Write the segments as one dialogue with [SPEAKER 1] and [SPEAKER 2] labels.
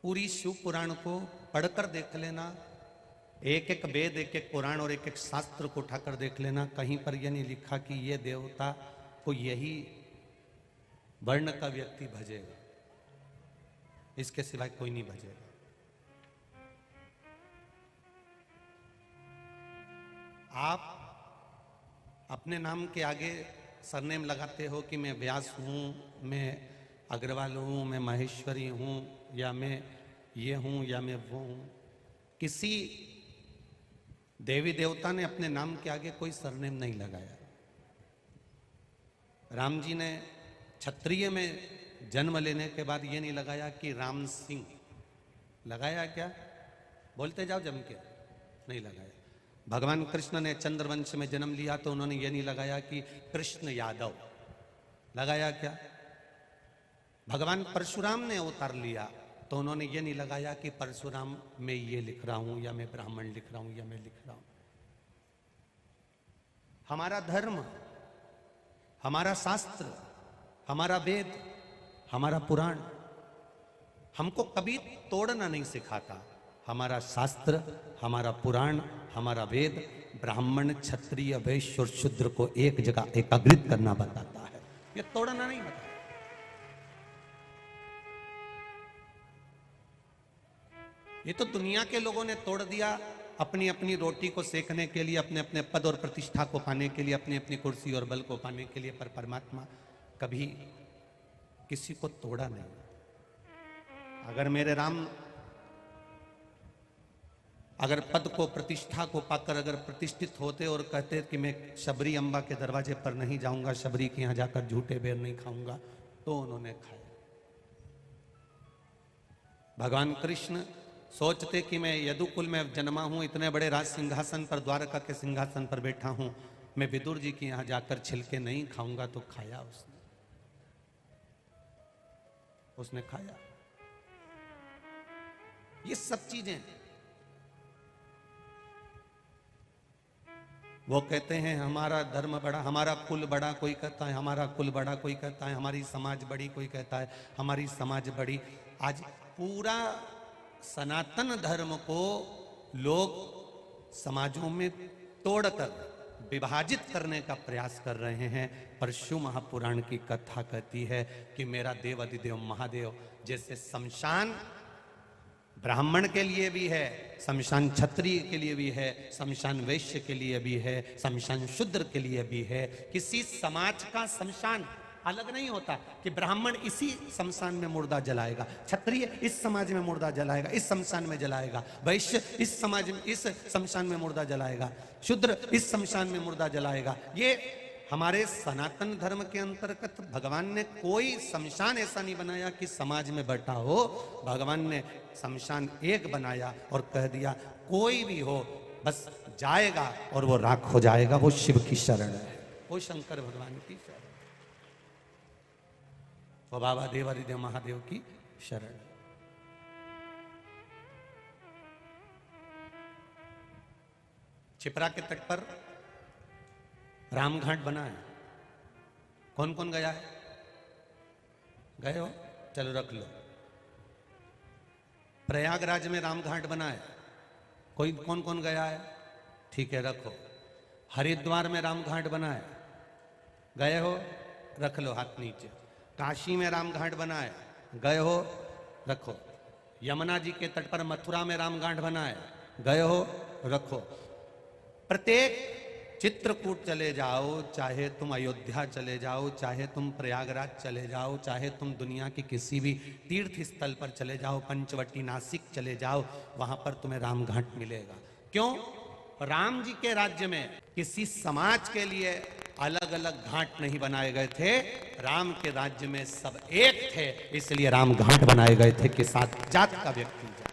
[SPEAKER 1] पूरी शिव पुराण को पढ़कर देख लेना, एक एक वेद, एक एक पुराण और एक एक शास्त्र को उठाकर देख लेना। कहीं पर यह नहीं लिखा कि ये देवता को यही वर्ण का व्यक्ति भजेगा, इसके सिवाय कोई नहीं भजेगा। आप अपने नाम के आगे सरनेम लगाते हो कि मैं व्यास हूं, मैं अग्रवाल हूं, मैं माहेश्वरी हूं, या मैं ये हूं, या मैं वो हूं। किसी देवी देवता ने अपने नाम के आगे कोई सरनेम नहीं लगाया। राम जी ने क्षत्रिय में जन्म लेने के बाद ये नहीं लगाया कि राम सिंह, लगाया क्या? बोलते जाओ जम के, नहीं लगाया। भगवान कृष्ण ने चंद्रवंश में जन्म लिया तो उन्होंने ये नहीं लगाया कि कृष्ण यादव, लगाया क्या? भगवान परशुराम ने अवतार लिया तो उन्होंने ये नहीं लगाया कि परशुराम मैं ये लिख रहा हूं, या मैं ब्राह्मण लिख रहा हूं, या मैं लिख रहा हूं। हमारा धर्म, हमारा शास्त्र, हमारा वेद, हमारा पुराण हमको कभी तोड़ना नहीं सिखाता। हमारा शास्त्र, हमारा पुराण, हमारा वेद ब्राह्मण, क्षत्रिय, वैश्य और शूद्र को एक जगह एकाग्रित करना बताता है, ये तोड़ना नहीं बताता। ये तो दुनिया के लोगों ने तोड़ दिया अपनी अपनी रोटी को सेकने के लिए, अपने अपने पद और प्रतिष्ठा को पाने के लिए, अपनी अपनी कुर्सी और बल को पाने के लिए, पर परमात्मा कभी किसी को तोड़ा नहीं। अगर मेरे राम अगर पद को, प्रतिष्ठा को पाकर अगर प्रतिष्ठित होते और कहते कि मैं शबरी अम्बा के दरवाजे पर नहीं जाऊंगा, शबरी के यहां जाकर झूठे बेर नहीं खाऊंगा, तो उन्होंने खाया। भगवान कृष्ण सोचते कि मैं यदुकुल में जन्मा हूं, इतने बड़े राज सिंहासन पर, द्वारका के सिंहासन पर बैठा हूं, मैं विदुर जी के यहां जाकर छिलके नहीं खाऊंगा, तो खाया उसने खाया। ये सब चीजें वो कहते हैं हमारा धर्म बड़ा, हमारा कुल बड़ा, कोई कहता है हमारा कुल बड़ा, कोई कहता है हमारी समाज बड़ी, कोई कहता है हमारी समाज बड़ी। आज पूरा सनातन धर्म को लोग समाजों में तोड़कर विभाजित करने का प्रयास कर रहे हैं। पर शिव महापुराण की कथा कहती है कि मेरा देव अधिदेव महादेव, जैसे शमशान ब्राह्मण के लिए भी है, शमशान क्षत्रिय के लिए भी है, शमशान वैश्य के लिए भी है, शमशान शूद्र के लिए भी है। किसी समाज का शमशान अलग नहीं होता कि ब्राह्मण इसी शमशान में मुर्दा जलाएगा, क्षत्रिय इस समाज में मुर्दा जलाएगा, इस शमशान में जलाएगा, वैश्य इस समाज में, इस शमशान में मुर्दा जलाएगा, शूद्र इस शमशान में मुर्दा जलाएगा। ये हमारे सनातन धर्म के अंतर्गत भगवान ने कोई शमशान ऐसा नहीं बनाया कि समाज में बैठा हो। भगवान ने शमशान एक बनाया और कह दिया कोई भी हो बस जाएगा और वो राख हो जाएगा। वो शिव की शरण है, वो शंकर भगवान की शरण, वो बाबा देव हरिदेव महादेव की शरण। छिपरा के तट पर रामघाट बना है। कौन कौन गया है? गए हो? चलो रख लो। प्रयागराज में रामघाट बना है, कोई कौन कौन गया है? ठीक है, रखो। हरिद्वार में रामघाट बना है, गए हो? रख लो, हाथ नीचे। काशी में रामघाट बना है, गए हो? रखो। यमुना जी के तट पर मथुरा में रामघाट बना है, गए हो? रखो। प्रत्येक चित्रकूट चले जाओ, चाहे तुम अयोध्या चले जाओ, चाहे तुम प्रयागराज चले जाओ, चाहे तुम दुनिया के किसी भी तीर्थ स्थल पर चले जाओ, पंचवटी नासिक चले जाओ, वहां पर तुम्हें रामघाट मिलेगा। क्यों? राम जी के राज्य में किसी समाज के लिए अलग अलग घाट नहीं बनाए गए थे, राम के राज्य में सब एक थे, इसलिए राम घाट बनाए गए थे कि सात जात का व्यक्ति जाए,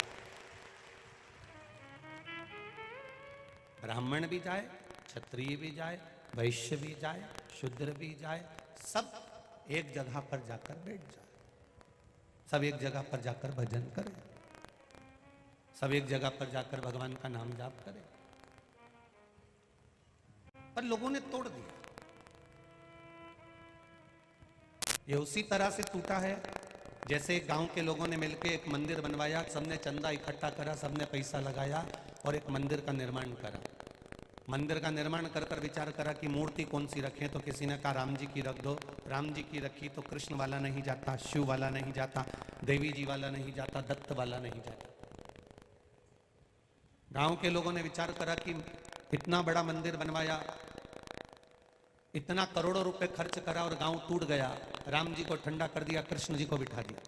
[SPEAKER 1] ब्राह्मण भी जाए, क्षत्रिय भी जाए, वैश्य भी जाए, शूद्र भी जाए, सब एक जगह पर जाकर बैठ जाए, सब एक जगह पर जाकर भजन करें, सब एक जगह पर जाकर भगवान का नाम जाप करें। पर लोगों ने तोड़ दिया। ये उसी तरह से टूटा है जैसे गांव के लोगों ने मिलकर एक मंदिर बनवाया, सबने चंदा इकट्ठा करा, सबने पैसा लगाया और एक मंदिर का निर्माण करा। मंदिर का निर्माण कर कर विचार करा कि मूर्ति कौन सी रखें, तो किसी ने कहा राम जी की रख दो। राम जी की रखी तो कृष्ण वाला नहीं जाता, शिव वाला नहीं जाता, देवी जी वाला नहीं जाता, दत्त वाला नहीं जाता। गांव के लोगों ने विचार करा कि इतना बड़ा मंदिर बनवाया, इतना करोड़ों रुपए खर्च करा और गांव टूट गया। राम जी को ठंडा कर दिया, कृष्ण जी को बिठा दिया।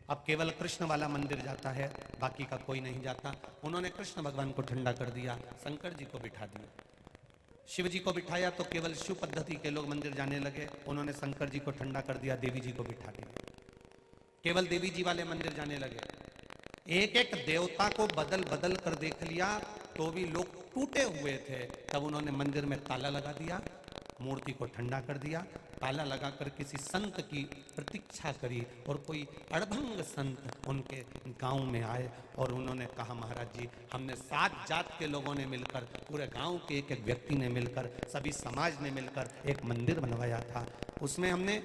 [SPEAKER 1] अब केवल कृष्ण वाला मंदिर जाता है, बाकी का कोई नहीं जाता। उन्होंने कृष्ण भगवान को ठंडा कर दिया, शंकर जी को बिठा दिया। शिव जी को बिठाया तो केवल शिव पद्धति के लोग मंदिर जाने लगे, उन्होंने शंकर जी को ठंडा कर दिया, देवी जी को बिठा दिया। केवल देवी जी वाले मंदिर जाने लगे। एक एक देवता को बदल बदल कर देख लिया तो भी लोग टूटे हुए थे। तब उन्होंने मंदिर में ताला लगा दिया, मूर्ति को ठंडा कर दिया। ताला लगाकर किसी संत की प्रतीक्षा करी और कोई अड़भंग संत उनके गांव में आए और उन्होंने कहा, महाराज जी, हमने 7 जात के लोगों ने मिलकर, पूरे गांव के एक एक व्यक्ति ने मिलकर, सभी समाज ने मिलकर एक मंदिर बनवाया था। उसमें हमने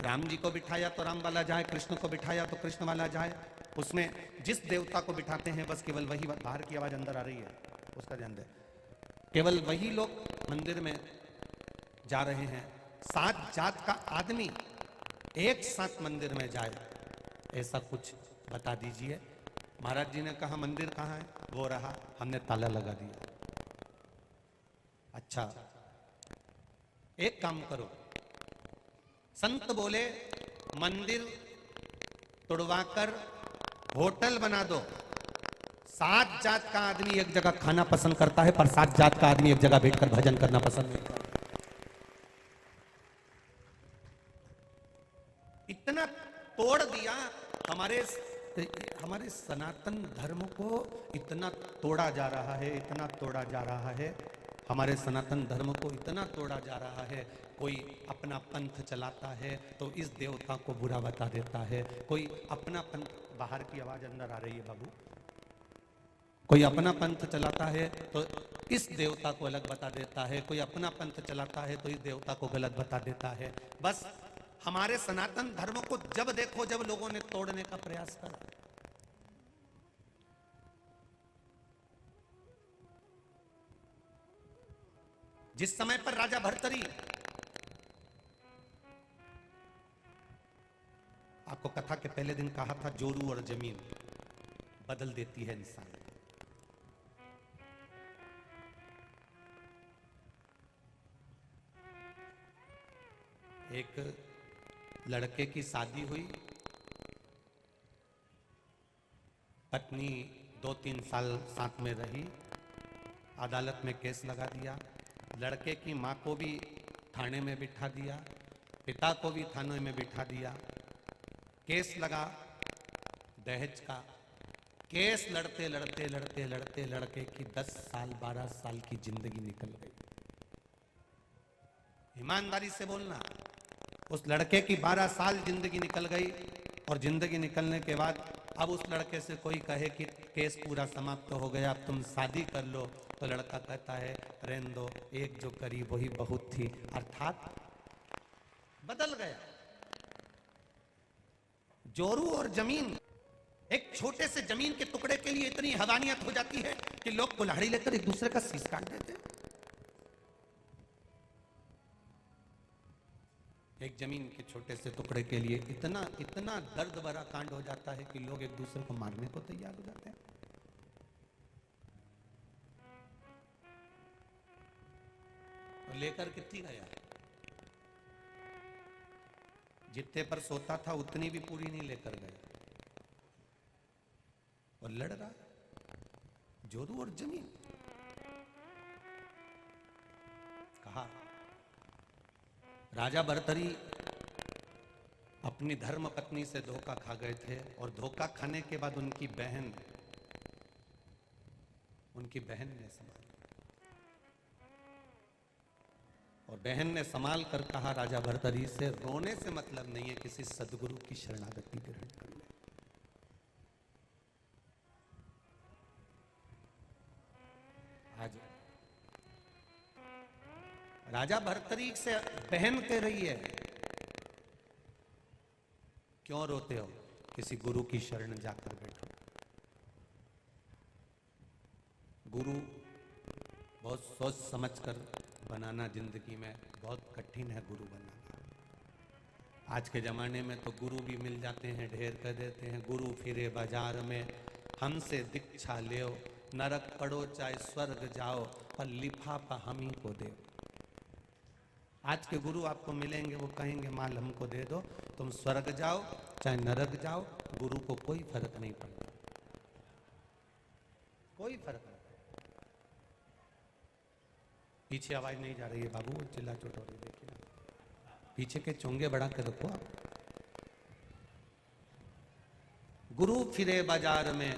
[SPEAKER 1] राम जी को बिठाया तो राम वाला जाए, कृष्ण को बिठाया तो कृष्ण वाला जाए। उसमें जिस देवता को बिठाते हैं बस केवल वही, बाहर की आवाज अंदर आ रही है उसका ध्यान दे, केवल वही लोग मंदिर में जा रहे हैं। 7 जात का आदमी एक साथ मंदिर में जाए, ऐसा कुछ बता दीजिए। महाराज जी ने कहा मंदिर कहाँ है? वो रहा, हमने ताला लगा दिया। अच्छा, एक काम करो, संत बोले मंदिर तोड़वाकर होटल बना दो। 7 जात का आदमी एक जगह खाना पसंद करता है, पर 7 जात का आदमी एक जगह बैठकर भजन करना पसंद नहीं करता। इतना तोड़ दिया हमारे सनातन धर्म को, इतना तोड़ा जा रहा है, इतना तोड़ा जा रहा है। हमारे सनातन धर्म को इतना तोड़ा जा रहा है। कोई अपना पंथ चलाता है तो इस देवता को बुरा बता देता है, कोई अपना पंथ, बाहर की आवाज अंदर आ रही है बाबू, कोई अपना पंथ चलाता है तो इस देवता को अलग बता देता है, कोई अपना पंथ चलाता है तो इस देवता को गलत बता देता है। बस हमारे सनातन धर्म को जब देखो, जब लोगों ने तोड़ने का प्रयास करा, जिस समय पर राजा भर्तरी, आपको कथा के पहले दिन कहा था, जोरू और जमीन बदल देती है इंसान। एक लड़के की शादी हुई, पत्नी 2-3 साल साथ में रही, अदालत में केस लगा दिया, लड़के की माँ को भी थाने में बिठा दिया, पिता को भी थाने में बिठा दिया। केस लगा दहेज का, केस लड़ते लड़ते लड़ते लड़ते लड़के की 10 साल 12 साल की जिंदगी निकल गई। ईमानदारी से बोलना, उस लड़के की 12 साल जिंदगी निकल गई और जिंदगी निकलने के बाद अब उस लड़के से कोई कहे कि केस पूरा समाप्त हो गया, अब तुम शादी कर लो, तो लड़का कहता है रहने दो, एक जो करी वही बहुत थी, अर्थात बदल गया। जोरू और जमीन, एक छोटे से जमीन के टुकड़े के लिए इतनी हैवानियत हो जाती है कि लोग कुल्हाड़ी लेकर एक दूसरे का शीश काट देते हैं। एक जमीन के छोटे से टुकड़े के लिए इतना इतना दर्द भरा कांड हो जाता है कि लोग एक दूसरे को मारने को तैयार हो जाते हैं। और लेकर कितनी गया, जितने पर सोता था उतनी भी पूरी नहीं लेकर गया और लड़ रहा, जोरू और जमीन। कहा राजा भर्तरी अपनी धर्म पत्नी से धोखा खा गए थे और धोखा खाने के बाद उनकी बहन ने संभाला और बहन ने संभाल कर कहा राजा भर्तरी से, रोने से मतलब नहीं है, किसी सदगुरु की शरणागति ग्रहण कर ले। आज राजा भर्तरी से बहन कह रही है क्यों रोते हो? किसी गुरु की शरण जाकर बैठो। गुरु बहुत सोच समझ कर बनाना जिंदगी में बहुत कठिन है। गुरु बनाना आज के जमाने में तो गुरु भी मिल जाते हैं, ढेर कर देते हैं। गुरु फिरे बाजार में, हमसे दीक्षा ले, नरक पड़ो चाहे स्वर्ग जाओ, पर लिफाफा हम ही को दे। आज के गुरु आपको मिलेंगे, वो कहेंगे माल हमको दे दो, तुम स्वर्ग जाओ चाहे नरक जाओ, गुरु को कोई फर्क नहीं पड़ता, कोई फर्क नहीं। पीछे आवाज नहीं जा रही है बाबू, चिल्ला चोट हो रही है, देखिए पीछे के चोंगे बढ़ा के रखो आप। गुरु फिरे बाजार में,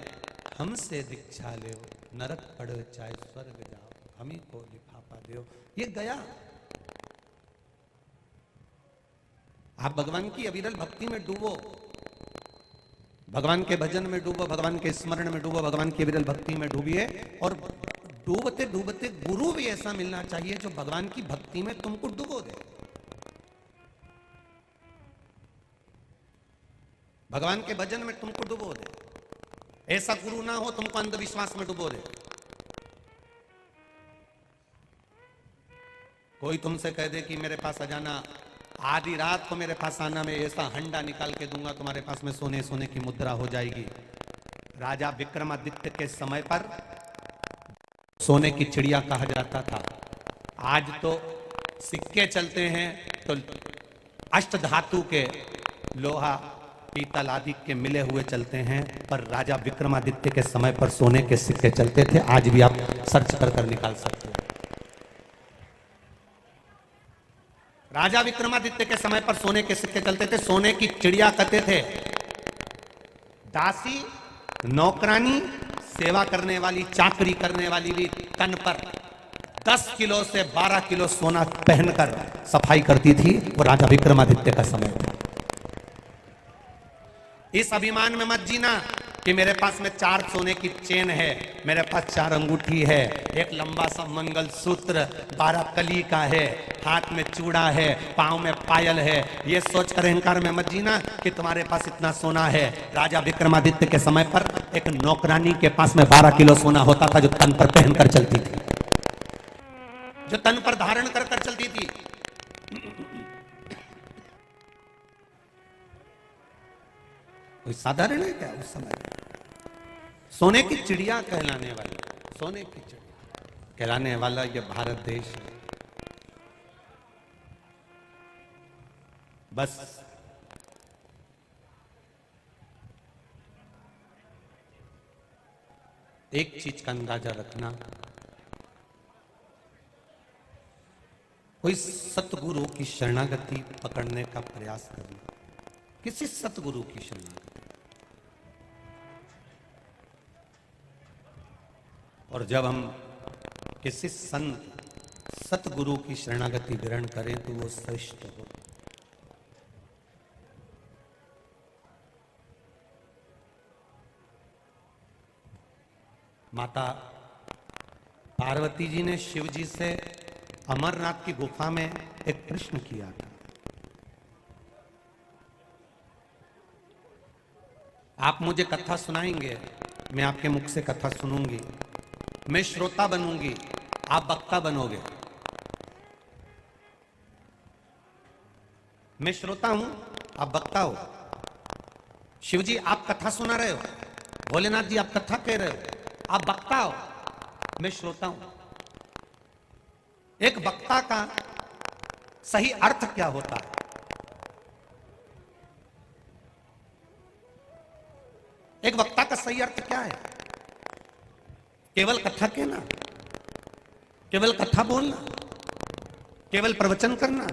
[SPEAKER 1] हमसे दीक्षा ले, नरक पड़ो चाहे स्वर्ग जाओ, हम ही को लिफाफा दो। ये गया। आप भगवान की अविरल भक्ति में डूबो, भगवान के भजन में डूबो, भगवान के स्मरण में डूबो, भगवान की अविरल भक्ति में डूबिए। और डूबते डूबते गुरु भी ऐसा मिलना चाहिए जो भगवान की भक्ति में तुमको डुबो दे। भगवान के भजन में तुमको डुबो दे। ऐसा गुरु ना हो तुमको अंधविश्वास में डुबो दे। कोई तुमसे कह दे कि मेरे पास आ जाना, आधी रात को मेरे पास आना, मैं ऐसा हंडा निकाल के दूंगा तुम्हारे पास में, सोने सोने की मुद्रा हो जाएगी। राजा विक्रमादित्य के समय पर सोने की चिड़िया कहा जाता था। आज तो सिक्के चलते हैं तो अष्ट धातु के, लोहा पीतल आदि के मिले हुए चलते हैं, पर राजा विक्रमादित्य के समय पर सोने के सिक्के चलते थे। आज भी आप सर्च कर निकाल सकते हैं। राजा विक्रमादित्य के समय पर सोने के सिक्के चलते थे। सोने की चिड़िया कहते थे। दासी, नौकरानी, सेवा करने वाली, चाकरी करने वाली भी तन पर 10 किलो से 12 किलो सोना पहनकर सफाई करती थी। वो राजा विक्रमादित्य का समय था। इस अभिमान में मत जीना कि मेरे पास में 4 सोने की चेन है, मेरे पास 4 अंगूठी है, एक लंबा सा मंगल सूत्र 12 कली का है, हाथ में चूड़ा है, पांव में पायल है। ये सोचकर अहंकार में मत जीना कि तुम्हारे पास इतना सोना है। राजा विक्रमादित्य के समय पर एक नौकरानी के पास में 12 किलो सोना होता था, जो तन पर पहनकर चलती थी, जो तन पर धारण कर कर चलती थी। कोई साधारण है क्या उस समय? सोने की चिड़िया कहलाने वाली, सोने की चिड़िया कहलाने वाला ये भारत देश है। बस एक चीज का अंदाजा रखना, कोई सतगुरु की शरणागति पकड़ने का प्रयास करना, किसी सतगुरु की शरणागति। और जब हम किसी संत सतगुरु की शरणागति ग्रहण करें तो वो श्रेष्ठ हो। माता पार्वती जी ने शिव जी से अमरनाथ की गुफा में एक प्रश्न किया था। आप मुझे कथा सुनाएंगे, मैं आपके मुख से कथा सुनूंगी, मैं श्रोता बनूंगी, आप वक्ता बनोगे। मैं श्रोता हूं, आप वक्ता हो। शिव जी आप कथा सुना रहे हो, भोलेनाथ जी आप कथा कह रहे हो, आप वक्ता हो, मैं श्रोता हूं। एक वक्ता का सही अर्थ क्या होता है? एक वक्ता का सही अर्थ क्या है? केवल कथा कहना, केवल कथा बोलना, केवल प्रवचन करना,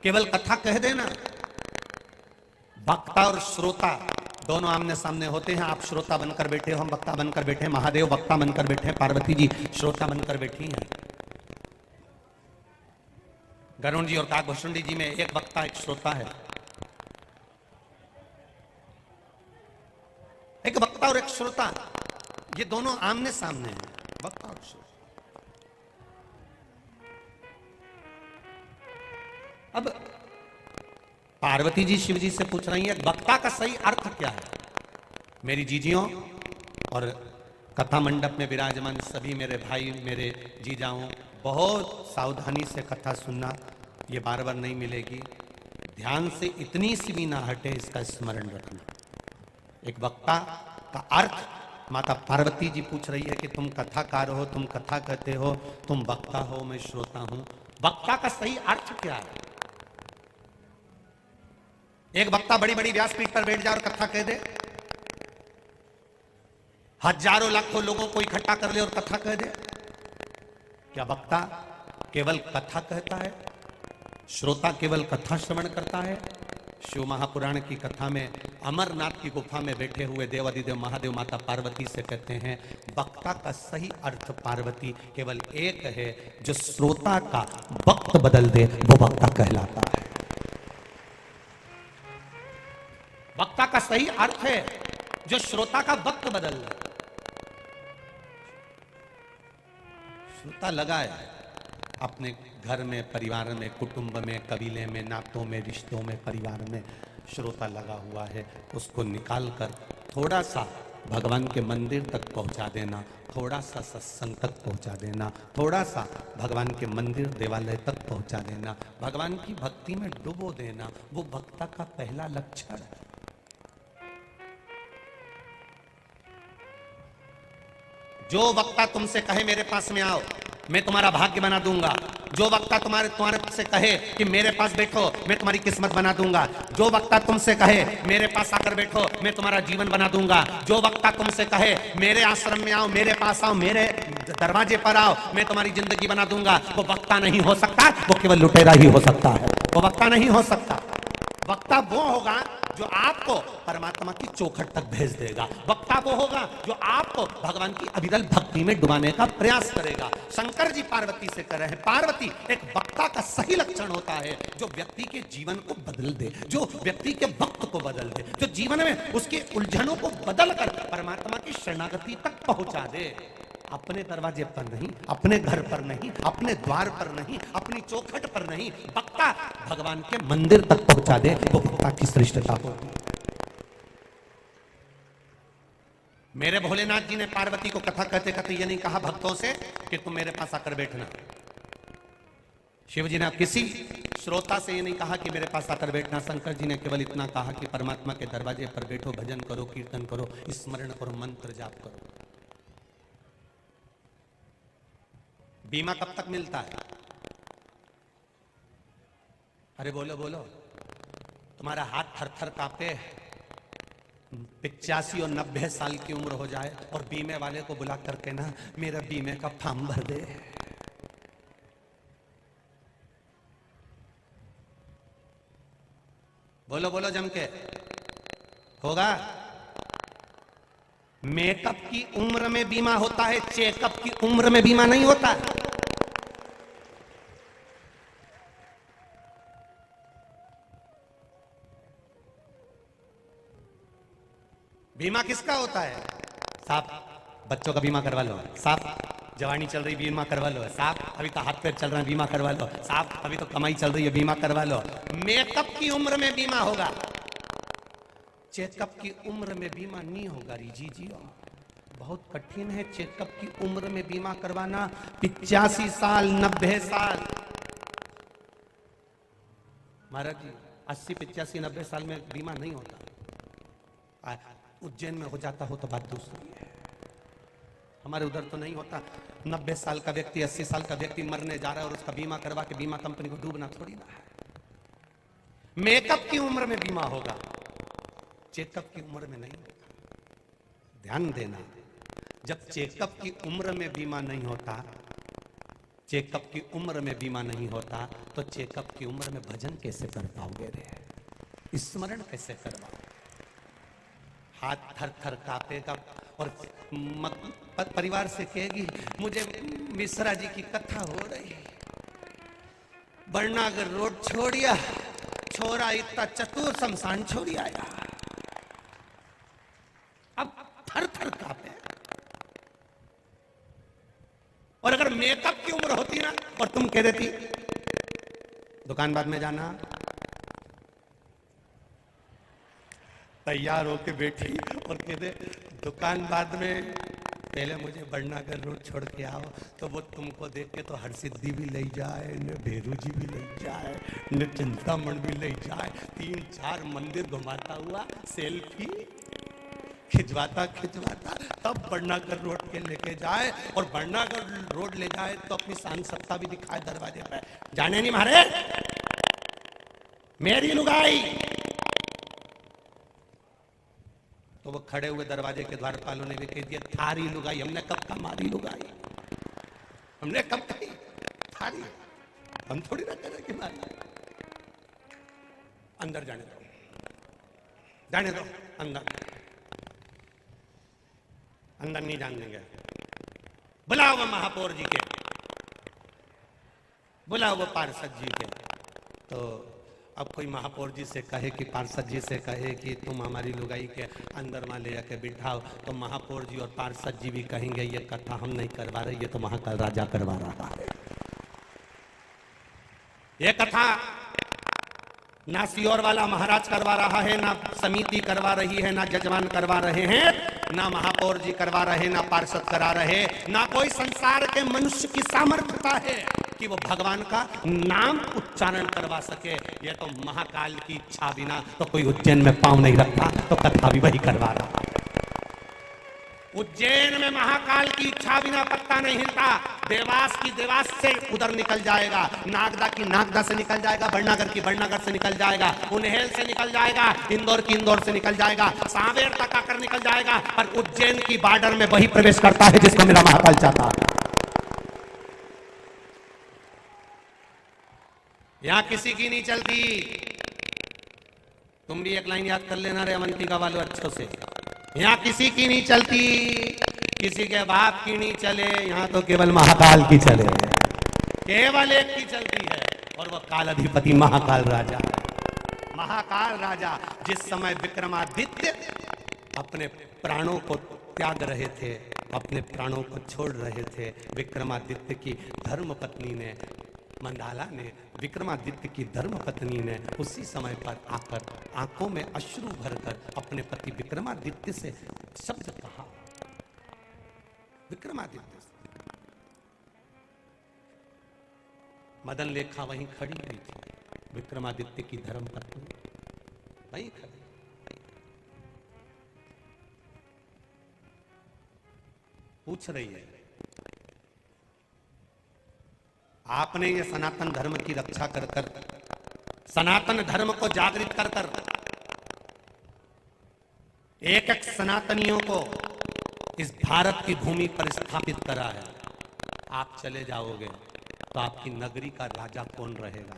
[SPEAKER 1] केवल कथा कह देना? वक्ता और श्रोता दोनों आमने सामने होते हैं। आप श्रोता बनकर बैठे हो, हम वक्ता बनकर बैठे हैं, महादेव वक्ता बनकर बैठे हैं, पार्वती जी श्रोता बनकर बैठी हैं। गरुण जी और काकभूषुंडी जी में एक वक्ता एक श्रोता है। एक वक्ता और एक श्रोता, ये दोनों आमने सामने हैं, वक्ता और श्रोता। अब पार्वती जी शिव जी से पूछ रही है वक्ता का सही अर्थ क्या है। मेरी जीजियों और कथा मंडप में विराजमान सभी मेरे भाई मेरे जीजाओं, बहुत सावधानी से कथा सुनना, ये बार बार नहीं मिलेगी। ध्यान से इतनी सी भी ना हटे, इसका स्मरण रखना। एक वक्ता का अर्थ माता पार्वती जी पूछ रही है कि तुम कथाकार हो, तुम कथा कहते हो, तुम वक्ता हो, मैं श्रोता हूं। वक्ता का सही अर्थ क्या है? एक वक्ता बड़ी बड़ी व्यासपीठ पर बैठ जाए और कथा कह दे, हजारों लाखों लोगों को इकट्ठा कर ले और कथा कह दे। क्या वक्ता केवल कथा कहता है? श्रोता केवल कथा श्रवण करता है? शिव महापुराण की कथा में अमरनाथ की गुफा में बैठे हुए देवाधिदेव महादेव माता पार्वती से कहते हैं वक्ता का सही अर्थ पार्वती केवल एक है, जो श्रोता का वक्त बदल दे वो वक्ता कहलाता है। वक्ता का सही अर्थ है जो श्रोता का वक्त बदल दे। श्रोता लगा है अपने घर में, परिवार में, कुटुंब में, कबीले में, नातों में, रिश्तों में, परिवार में श्रोता लगा हुआ है, उसको निकाल कर थोड़ा सा भगवान के मंदिर तक पहुंचा देना, थोड़ा सा सत्संग तक पहुंचा देना, थोड़ा सा भगवान के मंदिर देवालय तक पहुंचा देना, भगवान की भक्ति में डुबो देना, वो वक्ता का पहला लक्षण है। जो वक्ता तुमसे कहे मेरे पास में आओ, मैं तुम्हारा भाग्य बना दूंगा। जो वक्ता तुम्हारे से कहे कि मेरे पास बैठो, मैं तुम्हारी किस्मत बना दूंगा। जो वक्ता तुमसे कहे मेरे पास आकर बैठो, मैं तुम्हारा जीवन बना दूंगा। जो वक्ता तुमसे कहे मेरे आश्रम में आओ, मेरे पास आओ, मेरे दरवाजे पर आओ, मैं तुम्हारी जिंदगी बना दूंगा, वो वक्ता नहीं हो सकता, वो केवल लुटेरा ही हो सकता है। वो वक्ता नहीं हो सकता। वक्ता वो होगा जो आपको परमात्मा की चौखट तक भेज देगा। वक्ता वो होगा जो आपको भगवान की अविरल भक्ति में डुबाने का प्रयास करेगा। शंकर जी पार्वती से कह रहे हैं, पार्वती एक वक्ता का सही लक्षण होता है जो व्यक्ति के जीवन को बदल दे, जो व्यक्ति के वक्त को बदल दे, जो जीवन में उसकी उलझनों को बदल कर परमात्मा की शरणागति तक पहुंचा दे। अपने दरवाजे पर नहीं, अपने घर पर नहीं, अपने द्वार पर नहीं, अपनी चौखट पर नहीं, वक्ता भगवान के मंदिर तक पहुंचा दे, वो वक्ता की श्रेष्ठता होगी। मेरे भोलेनाथ जी ने पार्वती को कथा कहते कहते ये नहीं कहा भक्तों से कि तुम मेरे पास आकर बैठना। शिव जी ने किसी श्रोता से ये नहीं कहा कि मेरे पास आकर बैठना। शंकर जी ने केवल इतना कहा कि परमात्मा के दरवाजे पर बैठो, भजन करो, कीर्तन करो, स्मरण करो, मंत्र जाप करो। बीमा कब तक मिलता है? अरे बोलो बोलो, तुम्हारा हाथ थर थर कांपे, 85 और 90 साल की उम्र हो जाए और बीमे वाले को बुला करके ना मेरा बीमे का फॉर्म भर दे। बोलो बोलो जम के, होगा? मेकअप की उम्र में बीमा होता है, चेकअप की उम्र में बीमा नहीं होता। बीमा किसका होता है? साहब बच्चों का बीमा करवा लो, साहब जवानी चल रही बीमा करवा लो, साहब अभी तो हाथ पैर चल रहा है बीमा करवा लो, साहब अभी तो कमाई चल रही है बीमा करवा लो। मेकअप की उम्र में बीमा होगा, चेकअप की उम्र में बीमा नहीं होगा। रिजी जी बहुत कठिन है चेकअप की उम्र में बीमा करवाना। 85 साल 90 साल, महाराज जी 80 85 90 साल में बीमा नहीं होता। उज्जैन में हो जाता हो तो बात दूसरी है, हमारे उधर तो नहीं होता। 90 साल का व्यक्ति 80 साल का व्यक्ति मरने जा रहा है और उसका बीमा करवा के बीमा कंपनी को डूबना थोड़ी ना है। मेकअप की उम्र में बीमा होगा, चेकअप की उम्र में नहीं होता। ध्यान देना, जब चेकअप की उम्र में बीमा नहीं होता, चेकअप की उम्र में बीमा नहीं होता तो चेकअप की उम्र में भजन कैसे कर पाओगे रे? स्मरण कैसे करवाओ? हाथ थर थर कांपेगा और परिवार से कहेगी मुझे मिश्रा जी की कथा हो रही, बरनागर रोड छोड़िया, छोरा इतना चतुर शमशान छोड़ी आया। अब थर थर कांपे। और अगर मेकअप की उम्र होती ना और तुम कह देती दुकान बाद में जाना, तैयार होके बैठी और कहते दुकान बाद में पहले मुझे बड़नागर रोड छोड़ के आओ, तो वो तुमको देख के तो हरसिद्धि भी ले जाए, न भेरू जी भी ले जाए, न चिंतामण भी ले जाए, 3-4 मंदिर घुमाता हुआ सेल्फी खिंचवाता तब बड़नागर रोड के लेके जाए, और बड़नागर रोड ले जाए तो अपनी शान सत्ता भी दिखाए दरवाजे पे। जाने नहीं मारे मेरी लुगाई, तो वो खड़े हुए दरवाजे के द्वारपालों ने भी कह दिया थारी लुगाई। हमने कब कहा मारी लुगाई, हमने कब कही थारी, हम थोड़ी ना करें कि मारी। अंदर जाने दो अंदर नहीं जान देंगे। बुलाओ वो महापौर जी के, बुलाओ वो पार्षद जी के। तो अब कोई महापौर जी से कहे कि पार्षद जी से कहे कि तुम हमारी लुगाई के अंदर वहां ले जाके बिठाओ, तो महापौर जी और पार्षद जी भी कहेंगे ये कथा हम नहीं करवा रहे, ये तो महाकाल राजा करवा रहा है। ये कथा ना सियोर वाला महाराज करवा रहा है, ना समिति करवा रही है, ना जजमान करवा रहे हैं, ना महापौर जी करवा रहे, ना पार्षद करा रहे, ना कोई संसार के मनुष्य की सामर्थ्यता है कि वो भगवान का नाम उच्चारण करवा सके। ये तो महाकाल की इच्छा बिना तो कोई उज्जैन में पांव नहीं रखता, तो कथा भी वही करवा रहा है। उज्जैन में महाकाल की इच्छा बिना पत्ता नहीं हिलता। देवास की देवास से उधर निकल जाएगा, नागदा की नागदा से निकल जाएगा, बड़नागर की बड़नागर से निकल जाएगा, उन्हेल से निकल जाएगा, इंदौर की इंदौर से निकल जाएगा, सांवेर तक आकर निकल जाएगा, पर उज्जैन की बॉर्डर में वही प्रवेश करता है जिसको मेरा महाकाल चाहता है। यहां किसी की नहीं चलती। तुम भी एक लाइन याद कर लेना रे अवंतिका वालों अच्छों से। यहां किसी की नहीं चलती, किसी के बाप की नहीं चले, यहां तो केवल महाकाल की चले, केवल एक की चलती है, और वह कालाधिपति महाकाल राजा। महाकाल राजा जिस समय विक्रमादित्य अपने प्राणों को त्याग रहे थे, अपने प्राणों को छोड़ रहे थे, विक्रमादित्य की धर्मपत्नी ने, मंडाला ने, विक्रमादित्य की धर्मपत्नी ने उसी समय पर आकर आंखों में अश्रु भरकर अपने पति विक्रमादित्य से शब्द कहा। विक्रमादित्य से मदन लेखा वहीं खड़ी हुई थी, विक्रमादित्य की धर्मपत्नी वहीं खड़ी, पूछ रही है आपने ये सनातन धर्म की रक्षा कर कर, सनातन धर्म को जागृत कर कर एक एक सनातनियों को इस भारत की भूमि पर स्थापित करा है। आप चले जाओगे तो आपकी नगरी का राजा कौन रहेगा,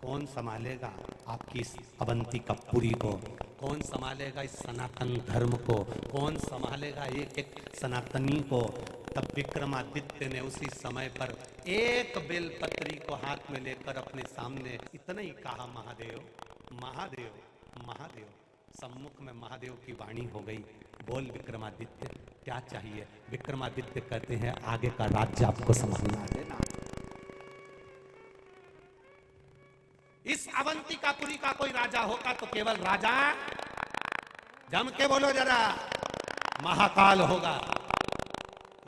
[SPEAKER 1] कौन संभालेगा आपकी इस अवंतिकापुरी को, कौन संभालेगा इस सनातन धर्म को, कौन संभालेगा एक एक सनातनी को। तब विक्रमादित्य ने उसी समय पर एक बेलपत्री को हाथ में लेकर अपने सामने इतना ही कहा, महादेव महादेव महादेव। सम्मुख में महादेव की वाणी हो गई, बोल विक्रमादित्य क्या चाहिए। विक्रमादित्य कहते हैं आगे का राज्य आपको संभालना देना। इस अवंतिकापुरी का कोई राजा होगा तो केवल राजा, जम के बोलो जरा, महाकाल होगा।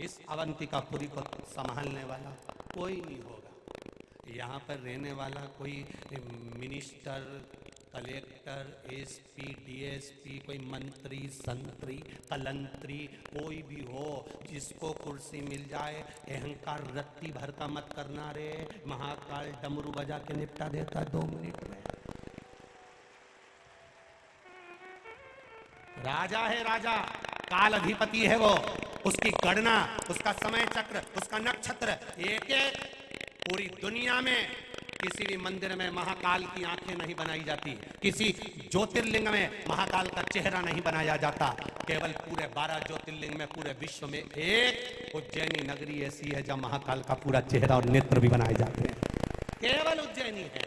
[SPEAKER 1] इस अवंतिकापुरी को संभालने वाला कोई नहीं होगा। यहाँ पर रहने वाला कोई मिनिस्टर, कलेक्टर, एसपी, डीएसपी, कोई मंत्री, संतरी, कलंतरी, कोई भी हो, जिसको कुर्सी मिल जाए, अहंकार रत्ती भर का मत करना रे। महाकाल डमरू बजा के निपटा देता 2 मिनट में। राजा है राजा, काल अधिपति है वो, उसकी गणना, उसका समय चक्र, उसका नक्षत्र एक एक। पूरी दुनिया में किसी भी मंदिर में महाकाल की आंखें नहीं बनाई जाती, किसी ज्योतिर्लिंग में महाकाल का चेहरा नहीं बनाया जाता। केवल पूरे 12 ज्योतिर्लिंग में पूरे विश्व में एक उज्जैनी नगरी ऐसी है जहां महाकाल का पूरा चेहरा और नेत्र भी बनाए जाते हैं। केवल उज्जैनी है,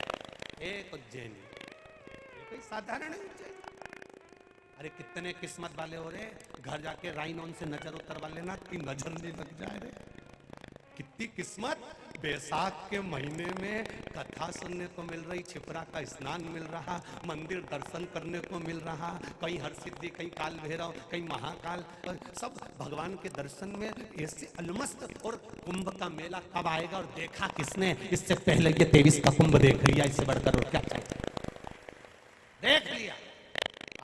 [SPEAKER 1] एक उज्जैनी, कोई साधारण उज्जैनी। अरे कितने किस्मत वाले हो रहे, घर जाके राइनॉन से नजर उतरवा लेना कि नजर नहीं लग जाए रे। कितनी किस्मत बैसाख के महीने में कथा सुनने को मिल रही, छिपरा का स्नान मिल रहा, मंदिर दर्शन करने को मिल रहा, कहीं हरसिद्धि, कहीं काल भैरव, कहीं महाकाल, सब भगवान के दर्शन में ऐसे अलमस्त। और कुंभ का मेला कब आएगा और देखा किसने? इससे पहले ये 23 का कुंभ देख लिया, इससे बढ़कर और क्या चाहिए? देख लिया,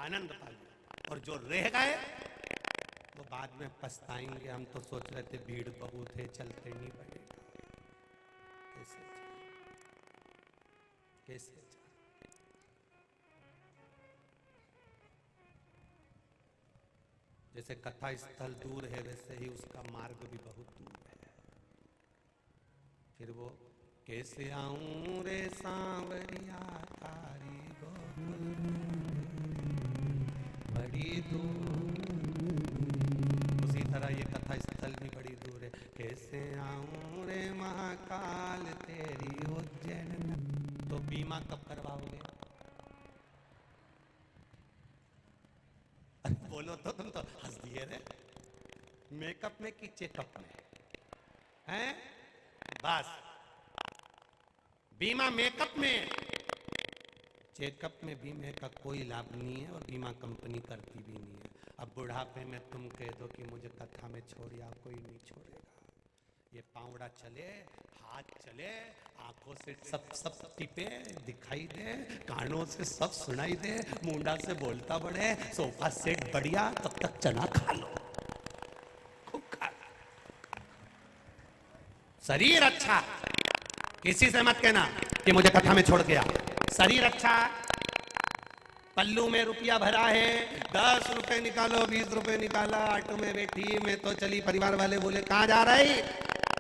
[SPEAKER 1] आनंद पा लिया। और जो रह गए वो बाद में पछताएंगे, हम तो सोच रहे थे भीड़ बहुत है, चलते नहीं पड़ेगा। कैसे कैसे जैसे कथा स्थल दूर है, वैसे ही उसका मार्ग भी बहुत दूर है। फिर वो कैसे आऊं रे सांवरिया तारी गोकुल बड़ी दूर। उसी तरह ये कथा स्थल भी बड़ी दूर है। कैसे आऊं रे महाकाल तेरी उज्जैन। तो बीमा कब करवाओगे? अरे बोलो तो, तुम तो हंस दिए रे। मेकअप में कि चेकअप में? हैं? बस बीमा मेकअप में, चेकअप में बीमे का कोई लाभ नहीं है और बीमा कंपनी करती भी नहीं है। अब बुढ़ापे में तुम कह दो कि मुझे कथा में छोड़िए, कोई नहीं छोड़ेगा। ये पावड़ा चले, हाथ चले, आंखों से सब सब टिपे दिखाई दे, कानों से सब सुनाई दे, मुंडा से बोलता बढ़े, सोफा सेट बढ़िया, तब तक चना खा लो, खूब खा लो। शरीर अच्छा, किसी से मत कहना कि मुझे कथा में छोड़ गया। शरीर अच्छा, पल्लू में रुपया भरा है, 10 रुपए निकालो, 20 रुपए निकाला, ऑटो में बैठी, मैं तो चली। परिवार वाले बोले कहाँ जा रही?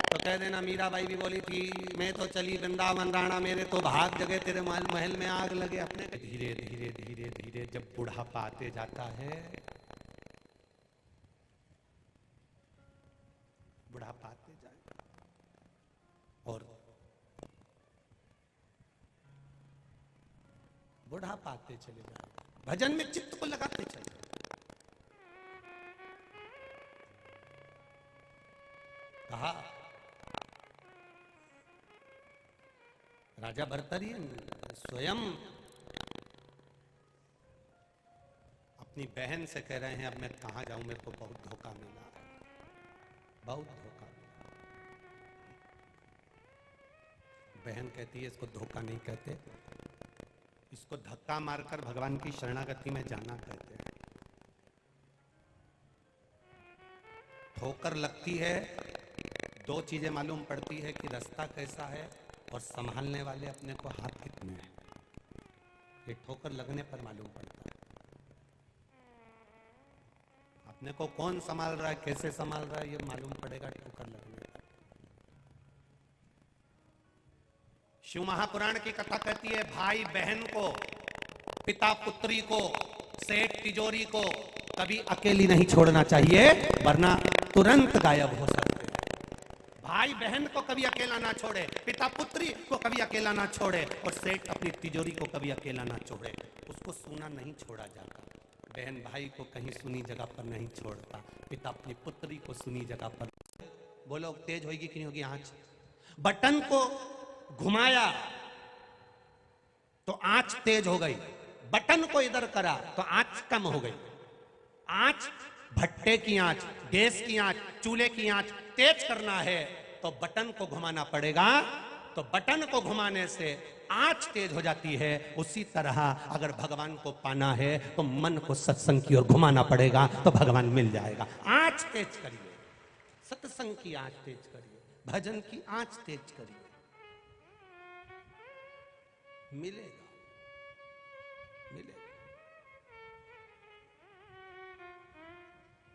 [SPEAKER 1] तो कह देना मीराबाई भी बोली थी, मैं तो चली वृंदावन राणा, मेरे तो भाग जगह, तेरे महल में आग लगे। अपने धीरे धीरे धीरे धीरे जब बुढ़ापा आते जाता है, बुढ़ापा आते जाएगा और बुढ़ापा आते चले जाएगा, भजन में चित्त को लगाते चले। कहा राजा भर्तहरि स्वयं अपनी बहन से कह रहे हैं, अब मैं कहां जाऊं, मेरे को बहुत धोखा मिला, बहुत धोखा मिला। बहन कहती है इसको धोखा नहीं कहते, इसको धक्का मारकर भगवान की शरणागति में जाना कहते हैं। ठोकर लगती है, दो चीजें मालूम पड़ती है कि रास्ता कैसा है और संभालने वाले अपने को हाथ कितने हैं। ये ठोकर लगने पर मालूम पड़ता है अपने को कौन संभाल रहा है, कैसे संभाल रहा है, ये मालूम पड़ेगा ठोकर लगने पर। शिव महापुराण की कथा कहती है, भाई बहन को, पिता पुत्री को, सेठ तिजोरी को कभी अकेली नहीं छोड़ना चाहिए, वरना तुरंत गायब हो सकते हैं। भाई बहन को कभी अकेला ना छोड़े, पिता पुत्री को कभी अकेला ना छोड़े, और सेठ अपनी तिजोरी को कभी अकेला ना छोड़े। उसको सूना नहीं छोड़ा जाता। बहन भाई को कहीं सुनी जगह पर नहीं छोड़ता, पिता अपनी पुत्री को सुनी जगह पर। बोलो तेज होगी कि नहीं होगी आंच? बटन को घुमाया तो आंच तेज हो गई, बटन को इधर करा तो आंच कम हो गई। आंच, भट्टे की आंच, गैस की आंच, चूल्हे की आंच तेज करना है तो बटन को घुमाना पड़ेगा, तो बटन को घुमाने से आंच तेज हो जाती है। उसी तरह अगर भगवान को पाना है तो मन को सत्संग की ओर घुमाना पड़ेगा, तो भगवान मिल जाएगा। आंच तेज करिए, सत्संग की आंच तेज करिए, भजन की आंच तेज करिए, मिलेगा, मिलेगा।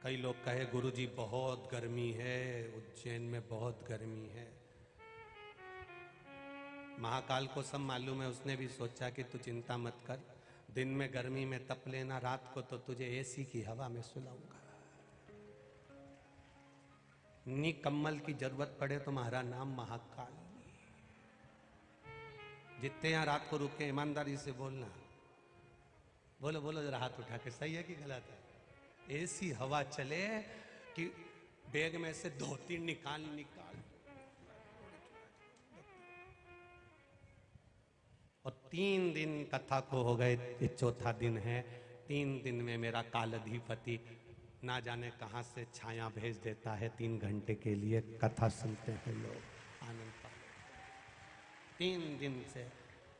[SPEAKER 1] कई लोग कहे गुरुजी बहुत गर्मी है, उज्जैन में बहुत गर्मी है। महाकाल को सब मालूम है, उसने भी सोचा कि तू चिंता मत कर, दिन में गर्मी में तप लेना, रात को तो तुझे एसी की हवा में सुलाऊंगा। निकम्मल की जरूरत पड़े तो हमारा नाम महाकाल। जितने यहां रात को रुके ईमानदारी से बोलना, बोलो बोलो जरा हाथ उठा के, सही है कि गलत है? ऐसी हवा चले कि बैग में से धोती निकाल निकाल 3 दिन कथा को हो गए, ये चौथा दिन है। 3 दिन में मेरा कालाधिपति ना जाने कहां से छाया भेज देता है। 3 घंटे के लिए कथा सुनते हैं लोग, आनंद पाते।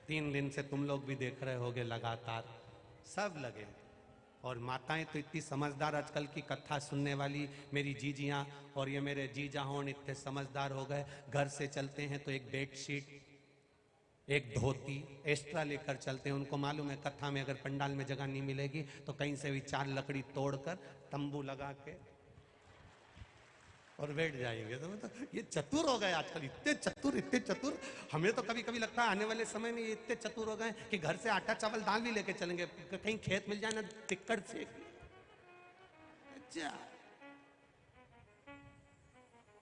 [SPEAKER 1] 3 दिन से तुम लोग भी देख रहे होगे, लगातार सब लगे। और माताएं तो इतनी समझदार आजकल की कथा सुनने वाली, मेरी जीजियां और ये मेरे जीजा होन इतने समझदार हो गए। घर से चलते हैं तो एक बेडशीट, एक धोती एक्स्ट्रा लेकर चलते हैं। उनको मालूम है कथा में अगर पंडाल में जगह नहीं मिलेगी तो कहीं से भी 4 लकड़ी तोड़कर तंबू लगा के और बैठ जाएंगे। तो ये चतुर हो गए आजकल, इतने चतुर। हमें तो कभी कभी लगता है आने वाले समय में ये इतने चतुर हो गए कि घर से आटा चावल दाल भी लेके चलेंगे, कहीं खेत मिल जाए ना टिक्कड़ से। अच्छा,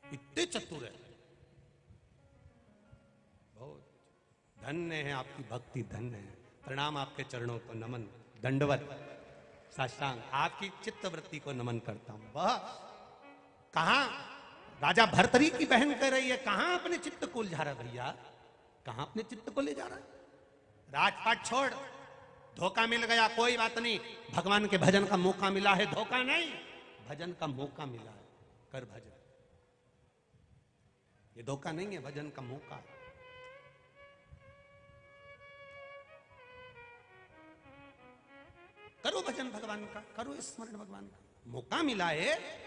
[SPEAKER 1] इतने चतुर है, बहुत धन्य है आपकी भक्ति, धन्य है। प्रणाम, आपके चरणों को नमन, दंडवत साष्टांग, आपकी चित्तवृत्ति को नमन करता हूं। वह कहां राजा भर्तरी की बहन कह रही है, कहां अपने चित्त को उलझा रहा भैया, कहां अपने चित्त को ले जा रहा? राजपाट छोड़, धोखा मिल गया कोई बात नहीं, भगवान के भजन का मौका मिला है, धोखा नहीं, भजन का मौका मिला है, कर भजन। ये धोखा नहीं है, भजन का मौका है। करो भजन भगवान का, करो स्मरण भगवान का, मौका मिला है।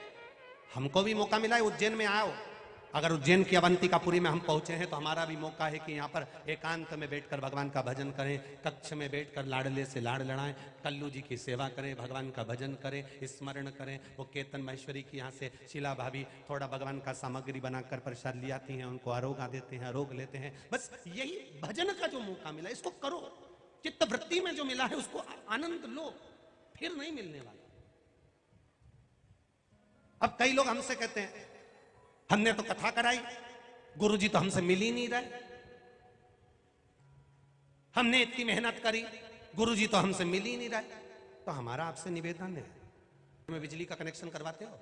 [SPEAKER 1] हमको भी मौका मिला है, उज्जैन में आओ। अगर उज्जैन की अवंतिकापुरी में हम पहुंचे हैं तो हमारा भी मौका है कि यहाँ पर एकांत में बैठकर भगवान का भजन करें, कक्ष में बैठकर लाडले से लाड लड़ाएं, कल्लू जी की सेवा करें, भगवान का भजन करें, स्मरण करें। वो केतन महेश्वरी की यहाँ से शीला भाभी थोड़ा भगवान का सामग्री बनाकर प्रसाद ले आती हैं, उनको आरोगा देते हैं, आरोग लेते हैं। बस यही भजन का जो मौका मिला इसको करो, चित्त वृत्ति में जो मिला है उसको आनंद लो, फिर नहीं मिलने वाला। अब कई लोग हमसे कहते हैं हमने तो कथा कराई, गुरुजी तो हमसे मिल ही नहीं रहे, हमने इतनी मेहनत करी, गुरुजी तो हमसे मिल ही नहीं रहे। तो हमारा आपसे निवेदन है, तुम्हें बिजली का कनेक्शन करवाते हो?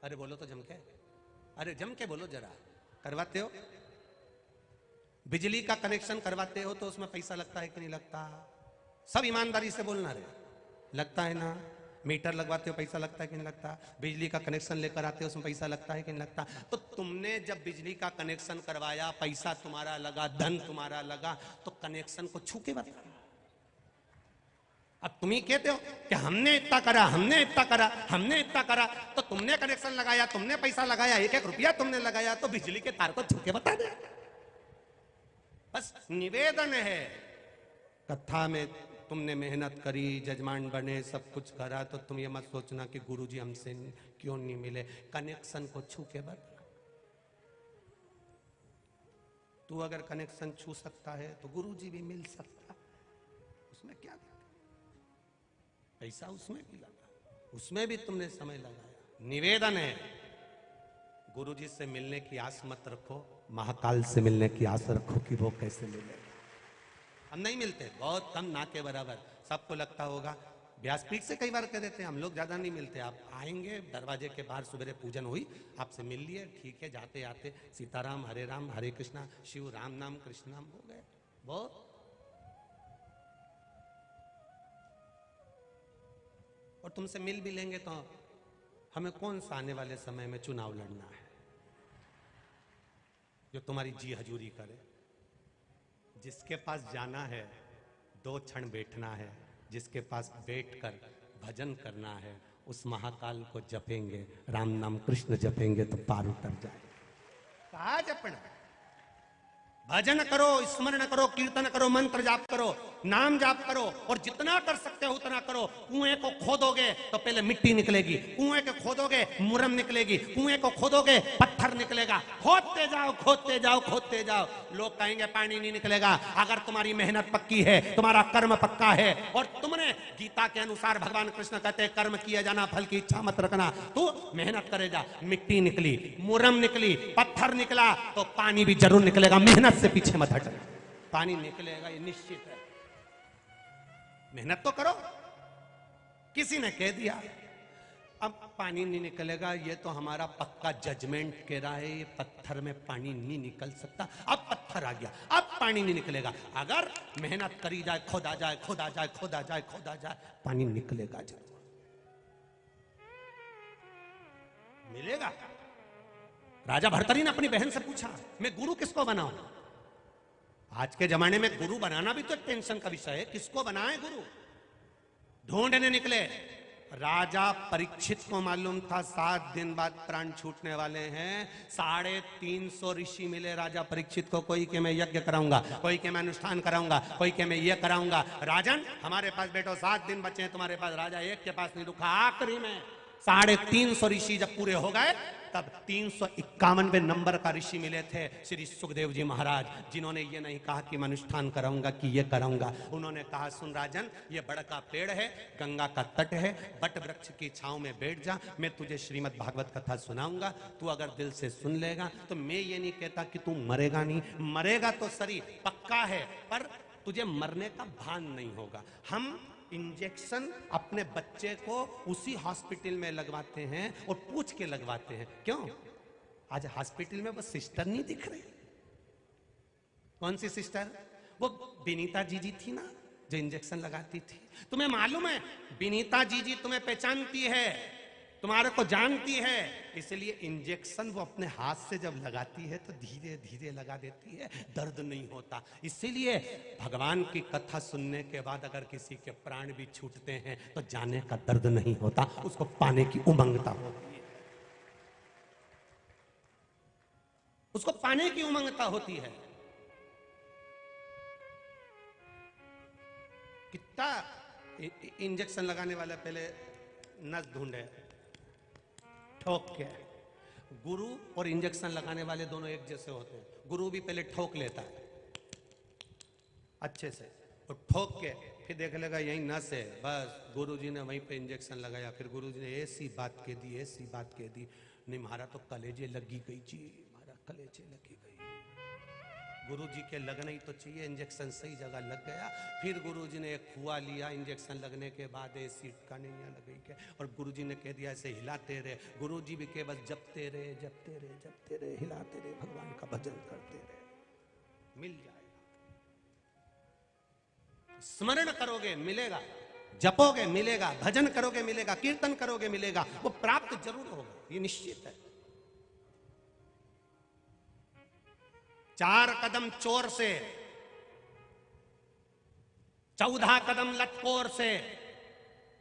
[SPEAKER 1] अरे बोलो तो जम के, अरे जम के बोलो जरा, करवाते हो? बिजली का कनेक्शन करवाते हो तो उसमें पैसा लगता है कि नहीं लगता? सब ईमानदारी से बोलना रे, लगता है ना? मीटर लगवाते हो पैसा लगता है कि नहीं लगता? बिजली का कनेक्शन लेकर आते हो उसमें पैसा लगता है कि नहीं लगता? तो तुमने जब बिजली का कनेक्शन करवाया, पैसा तुम्हारा लगा, धन तुम्हारा लगा, तो कनेक्शन को छू के बता। अब तुम ही कहते हो कि हमने इतना करा, हमने इतना करा, हमने इतना करा, तो तुमने कनेक्शन लगाया, तुमने पैसा लगाया, 1-1 रुपया तुमने लगाया, तो बिजली के तार को छू के बता दे। बस निवेदन है, कथा में तुमने मेहनत करी, जजमान बने, सब कुछ करा, तो तुम ये मत सोचना कि गुरुजी हमसे क्यों नहीं मिले। कनेक्शन को छू के बता। तू अगर कनेक्शन छू सकता है तो गुरुजी भी मिल सकता, उसमें क्या दिक्कत? पैसा उसमें भी लगा, उसमें भी तुमने समय लगाया। निवेदन है, गुरुजी से मिलने की आस मत रखो, महाकाल से मिलने की आस रखो कि वो कैसे मिले। हम नहीं मिलते, बहुत कम, ना के बराबर। सबको लगता होगा, व्यासपीठ से कई बार कह देते हैं हम लोग ज्यादा नहीं मिलते। आप आएंगे, दरवाजे के बाहर सुबह पूजन हुई, आपसे मिल लिए, ठीक है, जाते आते सीताराम, हरे कृष्णा, शिव राम नाम, कृष्ण नाम हो गए, बहुत। और तुमसे मिल भी लेंगे तो हमें कौन सा आने वाले समय में चुनाव लड़ना है जो तुम्हारी जी हजूरी करे? जिसके पास जाना है 2 क्षण बैठना है, जिसके पास बैठकर भजन करना है, उस महाकाल को जपेंगे, राम नाम कृष्ण जपेंगे तो पार उतर जाए। कहा जपना? भजन करो, स्मरण करो, कीर्तन करो, मंत्र जाप करो, नाम जाप करो, और जितना कर सकते हो उतना करो। कुएं को खोदोगे तो पहले मिट्टी निकलेगी, कुएं को खोदोगे मुरम निकलेगी, कुएं को खोदोगे पत्थर निकलेगा। खोदते जाओ, खोदते जाओ, खोदते जाओ। लोग कहेंगे पानी नहीं निकलेगा। अगर तुम्हारी मेहनत पक्की है, तुम्हारा कर्म पक्का है, और तुमने गीता के अनुसार भगवान कृष्ण कहते हैं कर्म किया जाना, फल की इच्छा मत रखना, तो मेहनत करे जा। मिट्टी निकली, मुरम निकली, पत्थर निकला, तो पानी भी जरूर निकलेगा। मेहनत से पीछे मत हटना, पानी निकलेगा, ये निश्चित है। मेहनत तो करो। किसी ने कह दिया अब पानी नहीं निकलेगा, ये तो हमारा पक्का जजमेंट कह रहा है, ये पत्थर में पानी नहीं निकल सकता। अब पत्थर आ गया, अब पानी नहीं निकलेगा। अगर मेहनत करी जाए, खोदा जाए, खोदा जाए, खोदा जाए, खोदा जाए, पानी निकलेगा जरूर, मिलेगा। राजा भर्तरी ने अपनी बहन से पूछा, मैं गुरु किसको बनाऊं? आज के जमाने में गुरु बनाना भी तो टेंशन का विषय है, किसको बनाए गुरु? ढूंढने निकले। राजा परीक्षित को मालूम था 7 दिन बाद प्राण छूटने वाले हैं। 350 ऋषि मिले राजा परीक्षित को। कोई के मैं यज्ञ कराऊंगा, कोई के मैं अनुष्ठान कराऊंगा, कोई के मैं ये कराऊंगा। राजन हमारे पास बैठो, 7 दिन बचे हैं तुम्हारे पास। राजा एक के पास नहीं रुका। आखिरी में 350 ऋषि जब पूरे हो गए, तब 351वें नंबर का ऋषि मिले थे श्री सुखदेव जी महाराज, जिन्होंने ये नहीं कहा कि मैं अनुष्ठान कराऊंगा कि ये कराऊंगा। उन्होंने कहा, सुन राजन, ये बड़ का पेड़ है, गंगा का तट है, बट वृक्ष की छांव में बैठ जा, मैं तुझे श्रीमद् भागवत कथा सुनाऊंगा। तू अगर दिल से सुन लेगा तो मैं ये नहीं कहता कि तू मरेगा नहीं, मरेगा तो सही पक्का है, पर तुझे मरने का भान नहीं होगा। हम इंजेक्शन अपने बच्चे को उसी हॉस्पिटल में लगवाते हैं और पूछ के लगवाते हैं। क्यों? आज हॉस्पिटल में वो सिस्टर नहीं दिख रही। कौन सी सिस्टर? वो विनीता जीजी थी ना, जो इंजेक्शन लगाती थी। तुम्हें मालूम है, विनीता जीजी तुम्हें पहचानती है, तुम्हारे को जानती है, इसलिए इंजेक्शन वो अपने हाथ से जब लगाती है तो धीरे धीरे लगा देती है, दर्द नहीं होता। इसीलिए भगवान की कथा सुनने के बाद अगर किसी के प्राण भी छूटते हैं तो जाने का दर्द नहीं होता, उसको पाने की उमंगता होती है, उसको पाने की उमंगता होती है। कितना इंजेक्शन लगाने वाला पहले नस ढूंढे, ठोक के। गुरु और इंजेक्शन लगाने वाले दोनों एक जैसे होते हैं। गुरु भी पहले ठोक लेता है अच्छे से, और ठोक के फिर देख लेगा यही नस है, बस गुरु जी ने वहीं पे इंजेक्शन लगाया। फिर गुरु जी ने ऐसी बात कह दी, ऐसी बात कह दी, नहीं मारा तो कलेजे लगी गई जी, मारा कलेजे लगी गई। गुरु जी के लगना ही तो चाहिए, इंजेक्शन सही जगह लग गया। फिर गुरु जी ने एक खुआ लिया, इंजेक्शन लगने के बाद ऐसी का नहीं लगी के, और गुरु जी ने कह दिया ऐसे हिलाते रहे। गुरु जी भी के बस जपते रहे, जपते रहे, जपते रहे, हिलाते रहे, भगवान का भजन करते रहे, मिल जाएगा। स्मरण करोगे मिलेगा, जपोगे मिलेगा, भजन करोगे मिलेगा, कीर्तन करोगे मिलेगा, वो प्राप्त जरूर होगा, ये निश्चित है। 4 कदम चोर से, 14 कदम लतखोर से।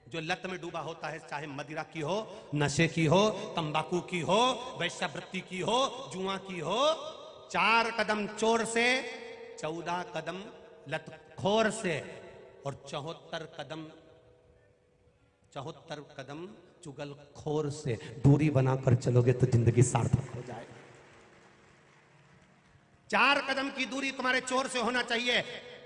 [SPEAKER 1] जो लत में डूबा होता है, चाहे मदिरा की हो, नशे की हो, तंबाकू की हो, वैश्यावृत्ति की हो, जुआ की हो, 4 कदम चोर से, 14 कदम लतखोर से, और 74 कदम चुगलखोर से दूरी बनाकर चलोगे तो जिंदगी सार्थक हो जाएगी। 4 कदम की दूरी तुम्हारे चोर से होना चाहिए,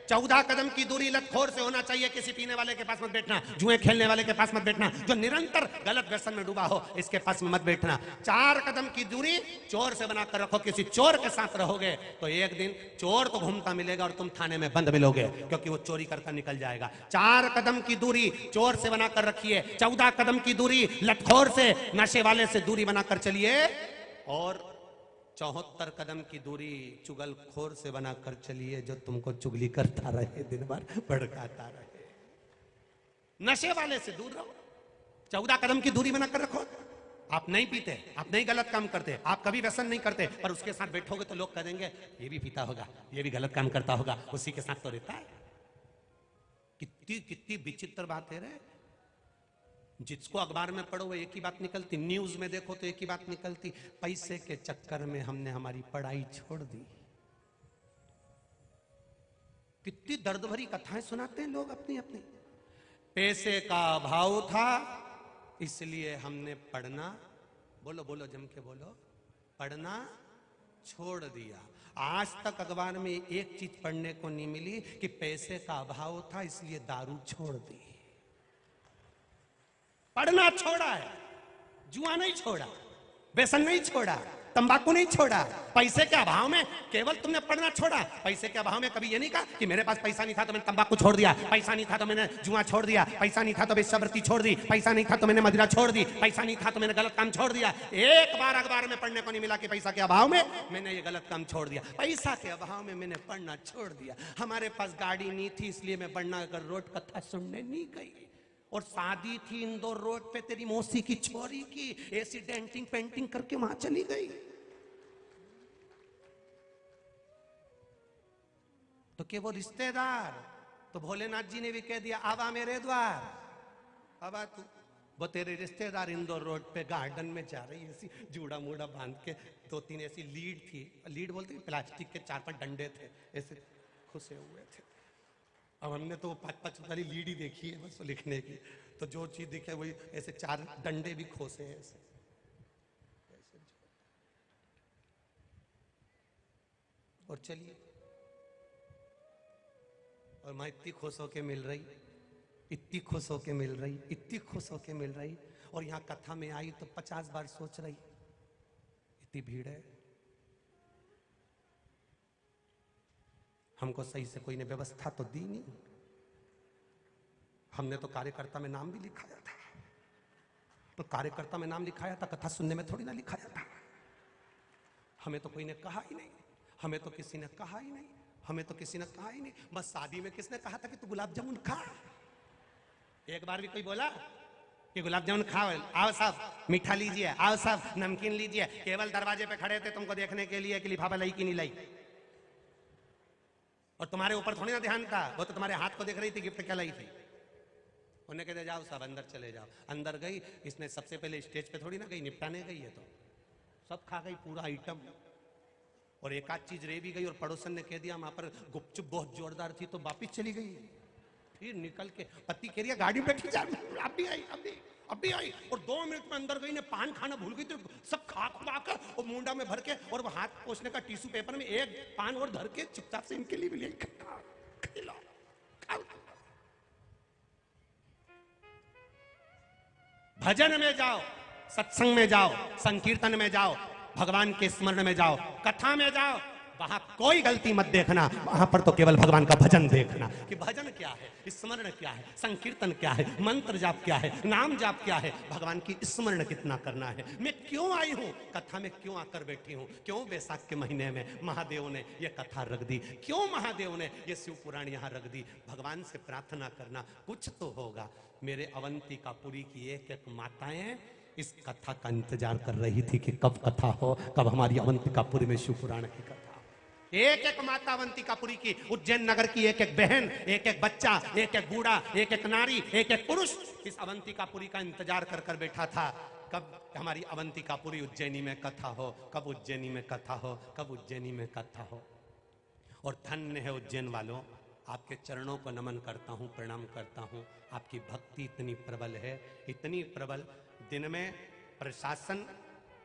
[SPEAKER 1] 14 कदम की दूरी लतखोर से होना चाहिए। किसी पीने वाले के पास मत बैठना, जुए खेलने वाले के पास मत बैठना, जो निरंतर गलत व्यसन में डूबा हो इसके पास में मत बैठना। 4 कदम की दूरी चोर से बनाकर रखो। किसी चोर के साथ रहोगे तो एक दिन चोर तो घूमता मिलेगा और तुम थाने में बंद मिलोगे, क्योंकि वो चोरी करता निकल जाएगा। 4 कदम की दूरी चोर से बनाकर रखिए, 14 कदम की दूरी लतखोर से, नशे वाले से दूरी बनाकर चलिए, और 74 कदम की दूरी चुगलखोर से बनाकर चलिए, जो तुमको चुगली करता रहे, दिन भर भड़काता रहे। नशे वाले से दूर रहो, 14 कदम की दूरी बनाकर रखो। आप नहीं पीते, आप नहीं गलत काम करते, आप कभी व्यसन नहीं करते, पर उसके साथ बैठोगे तो लोग कह देंगे ये भी पीता होगा, ये भी गलत काम करता होगा, उसी के साथ तो रहता है। कितनी कितनी विचित्र बात है रे। जिसको अखबार में पढ़ो वो एक ही बात निकलती, न्यूज में देखो तो एक ही बात निकलती, पैसे के चक्कर में हमने हमारी पढ़ाई छोड़ दी। कितनी दर्द भरी कथाएं सुनाते हैं लोग अपनी अपनी। पैसे का अभाव था इसलिए हमने पढ़ना, बोलो बोलो जम के बोलो, पढ़ना छोड़ दिया। आज तक अखबार में एक चीज पढ़ने को नहीं मिली कि पैसे का अभाव था इसलिए दारू छोड़ दी। पढ़ना छोड़ा है, जुआ नहीं छोड़ा, व्यसन नहीं छोड़ा, तंबाकू नहीं छोड़ा, पैसे के अभाव में केवल तुमने पढ़ना छोड़ा। पैसे के अभाव में कभी ये नहीं कहा कि मेरे पास पैसा नहीं था तो मैंने तंबाकू छोड़ दिया, पैसा नहीं था तो मैंने जुआ छोड़ दिया, पैसा नहीं था तो वेश्यावृत्ति छोड़ दी, पैसा नहीं था तो मैंने मदिरा छोड़ दी, पैसा नहीं था तो मैंने गलत काम छोड़ दिया। एक बार अखबार में पढ़ने को नहीं मिला कि पैसा के अभाव में मैंने ये गलत काम छोड़ दिया, पैसा के अभाव में मैंने पढ़ना छोड़ दिया। हमारे पास गाड़ी नहीं थी इसलिए मैं बन्ना अगर रोड कथा सुनने नहीं गई, और शादी थी इंदौर रोड पे तेरी मौसी की छोरी की, ऐसी डेंटिंग पेंटिंग करके वहां चली गई। तो क्या वो रिश्तेदार, तो भोलेनाथ जी ने भी कह दिया आवा मेरे द्वार, आवा तू। वो तेरे रिश्तेदार इंदौर रोड पे गार्डन में जा रही ऐसी जूड़ा मूड़ा बांध के, 2-3 ऐसी लीड थी, लीड बोलते प्लास्टिक के 4-5 डंडे थे ऐसे खुसे हुए थे। अब हमने तो 5-5 वाली लीड ही देखी है बस लिखने की, तो जो चीज दिखे वही, ऐसे 4 डंडे भी खोसे हैं ऐसे। और चलिए, और मैं इतनी खुश होके मिल रही, इतनी खुश होके मिल रही, इतनी खुश होके मिल रही, और यहाँ कथा में आई तो 50 बार सोच रही इतनी भीड़ है, हमको सही से कोई ने व्यवस्था तो दी नहीं। हमने तो कार्यकर्ता में नाम भी लिखाया था, तो कार्यकर्ता में नाम लिखाया था, कथा सुनने में थोड़ी ना लिखाया था। हमें तो कोई ने कहा ही नहीं, हमें तो किसी ने कहा ही नहीं, हमें तो किसी ने कहा ही नहीं। बस शादी में किसने कहा था कि तू गुलाब जामुन खा? एक बार भी कोई बोला कि गुलाब जामुन खाओ, आओ साहब मीठा लीजिए, आओ साहब नमकीन लीजिए? केवल दरवाजे पे खड़े थे तुमको देखने के लिए कि लिफाफा लाई कि नहीं लाई, और तुम्हारे ऊपर थोड़ी ना ध्यान था, वो तो तुम्हारे हाथ को देख रही थी गिफ्ट क्या लाई थी। उन्हें कहते जाओ साहब अंदर चले जाओ। अंदर गई, इसने सबसे पहले स्टेज पे थोड़ी ना गई, निपटाने गई है, तो सब खा गई पूरा आइटम, और एक आध चीज रह भी गई, और पड़ोसन ने कह दिया वहां पर गुपचुप बहुत जोरदार थी, तो वापिस चली गई। फिर निकल के पति कह रही गाड़ी बैठी जा, अभी आई अभी आई, और 2 मिनट में अंदर गई ने पान खाना भूल गई, तो सब खा खुआ कर और मुंडा में भर के, और वो हाथ पोछने का टिश्यू पेपर में एक पान और धर के चुपचाप से इनके लिए भी ले भजन में जाओ, सत्संग में जाओ, संकीर्तन में जाओ, भगवान के स्मरण में जाओ, कथा में जाओ, वहां कोई गलती मत देखना, वहां पर तो केवल भगवान का भजन देखना कि भजन क्या है, स्मरण क्या है, संकीर्तन क्या है, मंत्र जाप क्या है, नाम जाप क्या है, भगवान की स्मरण कितना करना है। मैं क्यों आई हूं कथा में, क्यों आकर बैठी हूं, क्यों वैशाख के महीने में महादेव ने ये कथा रख दी, क्यों महादेव ने ये शिव पुराण यहाँ रख दी? भगवान से प्रार्थना करना कुछ तो होगा। मेरे अवंतिकापुरी की एक एक माताएं इस कथा का इंतजार कर रही थी कि कब कथा हो, कब हमारी अवंतिकापुरी में शिव पुराण की कथा। एक एक माता अवंतिकापुरी की, उज्जैन नगर की एक एक बहन, एक एक बच्चा, एक एक बूढ़ा, एक एक नारी, एक एक पुरुष इस अवंतिकापुरी का इंतजार कर कर बैठा था, कब हमारी अवंतिकापुरी उज्जैनी में कथा हो, कब उज्जैनी में कथा हो, कब उज्जैनी में कथा हो। और धन्य है उज्जैन वालों, आपके चरणों को नमन करता हूँ, प्रणाम करता हूँ। आपकी भक्ति इतनी प्रबल है, इतनी प्रबल। दिन में प्रशासन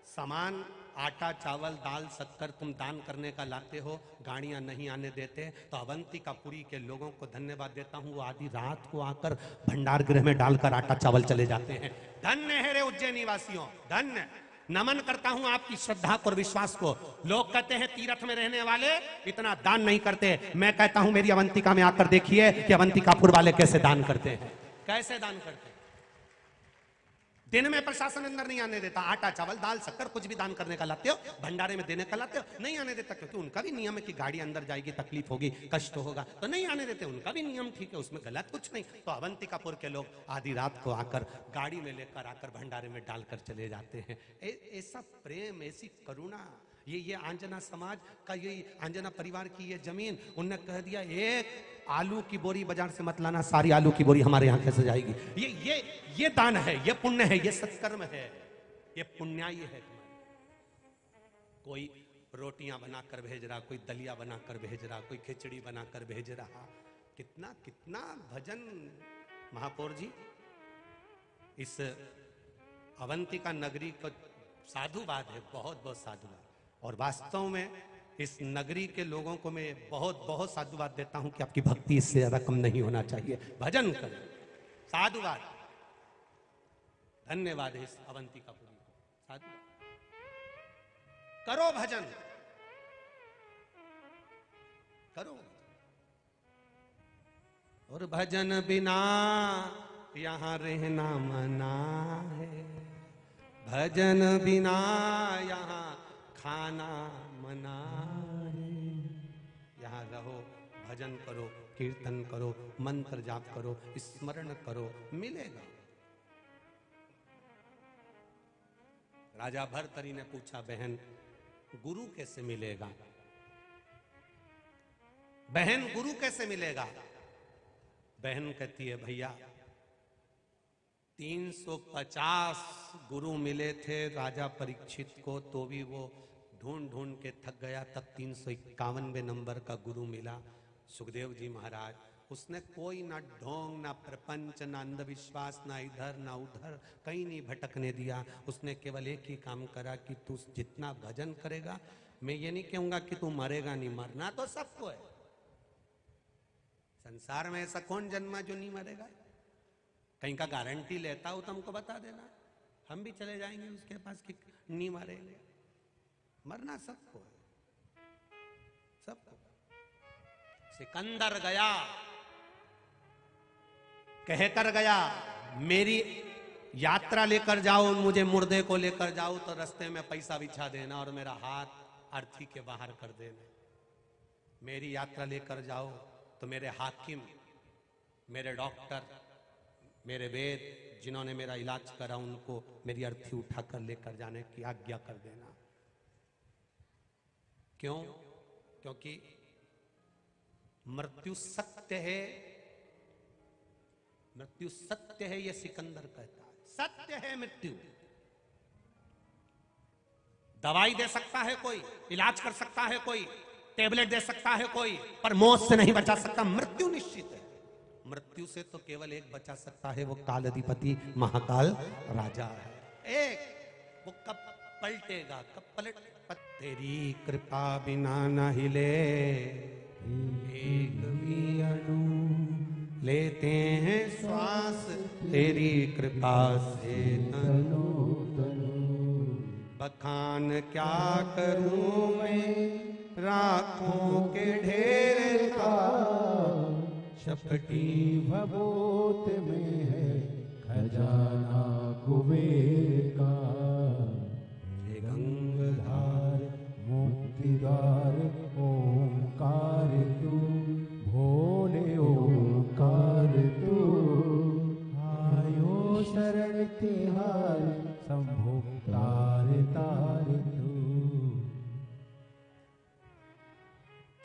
[SPEAKER 1] सामान, आटा चावल दाल शक्कर तुम दान करने का लाते हो, गाड़ियां नहीं आने देते, तो अवंतिकापुरी के लोगों को धन्यवाद देता हूँ। वो आधी रात को आकर भंडार गृह में डालकर आटा चावल चले जाते हैं। धन्य है रे उज्जैनी वासियों, धन्य। नमन करता हूं आपकी श्रद्धा को और विश्वास को। लोग कहते हैं तीर्थ में रहने वाले इतना दान नहीं करते, मैं कहता हूं मेरी अवंतिका में आकर देखिए कि अवंतिकापुर वाले कैसे दान करते हैं, कैसे दान करते हैं। दिन में प्रशासन अंदर नहीं आने देता, आटा चावल दाल शक्कर कुछ भी दान करने का लाते हो, भंडारे में देने का लाते हो, नहीं आने देता, क्योंकि उनका भी नियम है कि गाड़ी अंदर जाएगी, तकलीफ होगी, कष्ट होगा, तो नहीं आने देते, उनका भी नियम ठीक है, उसमें गलत कुछ नहीं। तो अवंतिकापुर के लोग आधी रात को आकर गाड़ी में लेकर आकर भंडारे में डालकर चले जाते हैं। ऐसा प्रेम, ऐसी करुणा। ये आंजना समाज का, ये आंजना परिवार की ये जमीन, उनने कह दिया एक आलू की बोरी बाजार से मत लाना, सारी आलू की बोरी हमारे यहाँ कैसे जाएगी। ये दान है, ये पुण्य है, ये सत्कर्म है, ये पुण्याई है। कोई रोटियां बनाकर भेज रहा, कोई दलिया बनाकर भेज रहा, कोई खिचड़ी बनाकर भेज रहा। कितना कितना भजन महापौर जी, इस अवंतिका नगरी का साधुवाद है, बहुत बहुत साधुवाद। और वास्तव में इस नगरी के लोगों को मैं बहुत बहुत साधुवाद देता हूं कि आपकी भक्ति इससे ज्यादा कम नहीं होना चाहिए। भजन करें, साधुवाद, धन्यवाद है इस अवंतिकापुरी को, साधुवाद। करो भजन, करो। और भजन बिना यहां रहना मना है, भजन बिना यहां खाना मना है। यहां रहो, भजन करो, कीर्तन करो, मंत्र जाप करो, स्मरण करो, मिलेगा। राजा भर्तरी ने पूछा, बहन गुरु कैसे मिलेगा? बहन गुरु कैसे मिलेगा? बहन कहती है, भैया 350 गुरु मिले थे राजा परीक्षित को, तो भी वो ढूंढ ढूंढ के थक गया, तब 351वें नंबर का गुरु मिला, सुखदेव जी महाराज। उसने कोई ना ढोंग, ना प्रपंच, ना अंधविश्वास, ना इधर ना उधर, कहीं नहीं भटकने दिया। उसने केवल एक ही काम करा कि तू जितना भजन करेगा, मैं ये नहीं कहूंगा कि तू मरेगा नहीं, मरना तो सबको है। संसार में ऐसा कौन जन्मा जो नहीं मरेगा? कहीं का गारंटी लेता हो तो हमको बता देना, हम भी चले जाएंगे उसके पास कि नहीं मरेंगे। मरना सबको है, सबको। सिकंदर गया, कहकर गया, मेरी यात्रा लेकर जाओ, मुझे मुर्दे को लेकर जाओ तो रास्ते में पैसा बिछा देना और मेरा हाथ अर्थी के बाहर कर देना। मेरी यात्रा लेकर जाओ तो मेरे हाकिम, मेरे डॉक्टर, मेरे वेद, जिन्होंने मेरा इलाज करा, उनको मेरी अर्थी उठाकर लेकर जाने की आज्ञा कर देना। क्यों? क्योंकि मृत्यु सत्य है, मृत्यु सत्य है, यह सिकंदर कहता है। सत्य है मृत्यु। दवाई दे सकता है कोई, इलाज कर सकता है कोई, टेबलेट दे सकता है कोई, पर मौत से नहीं बचा सकता। मृत्यु निश्चित है। मृत्यु से तो केवल एक बचा सकता है, वो काल अधिपति महाकाल राजा है। एक वो कब पलटेगा, कब पलट? तेरी कृपा बिना न हिले एक भी अणु, लेते हैं श्वास तेरी कृपा से तनु तनु। बखान क्या करूं मैं राखों के ढेर का, शपटी भभूत में है खजाना कुबेर का। हे गंगाधार मुक्तिदार ओंकार तू, भोले ओंकार तू। आयो शरण तिहार शंभो तार तार तू।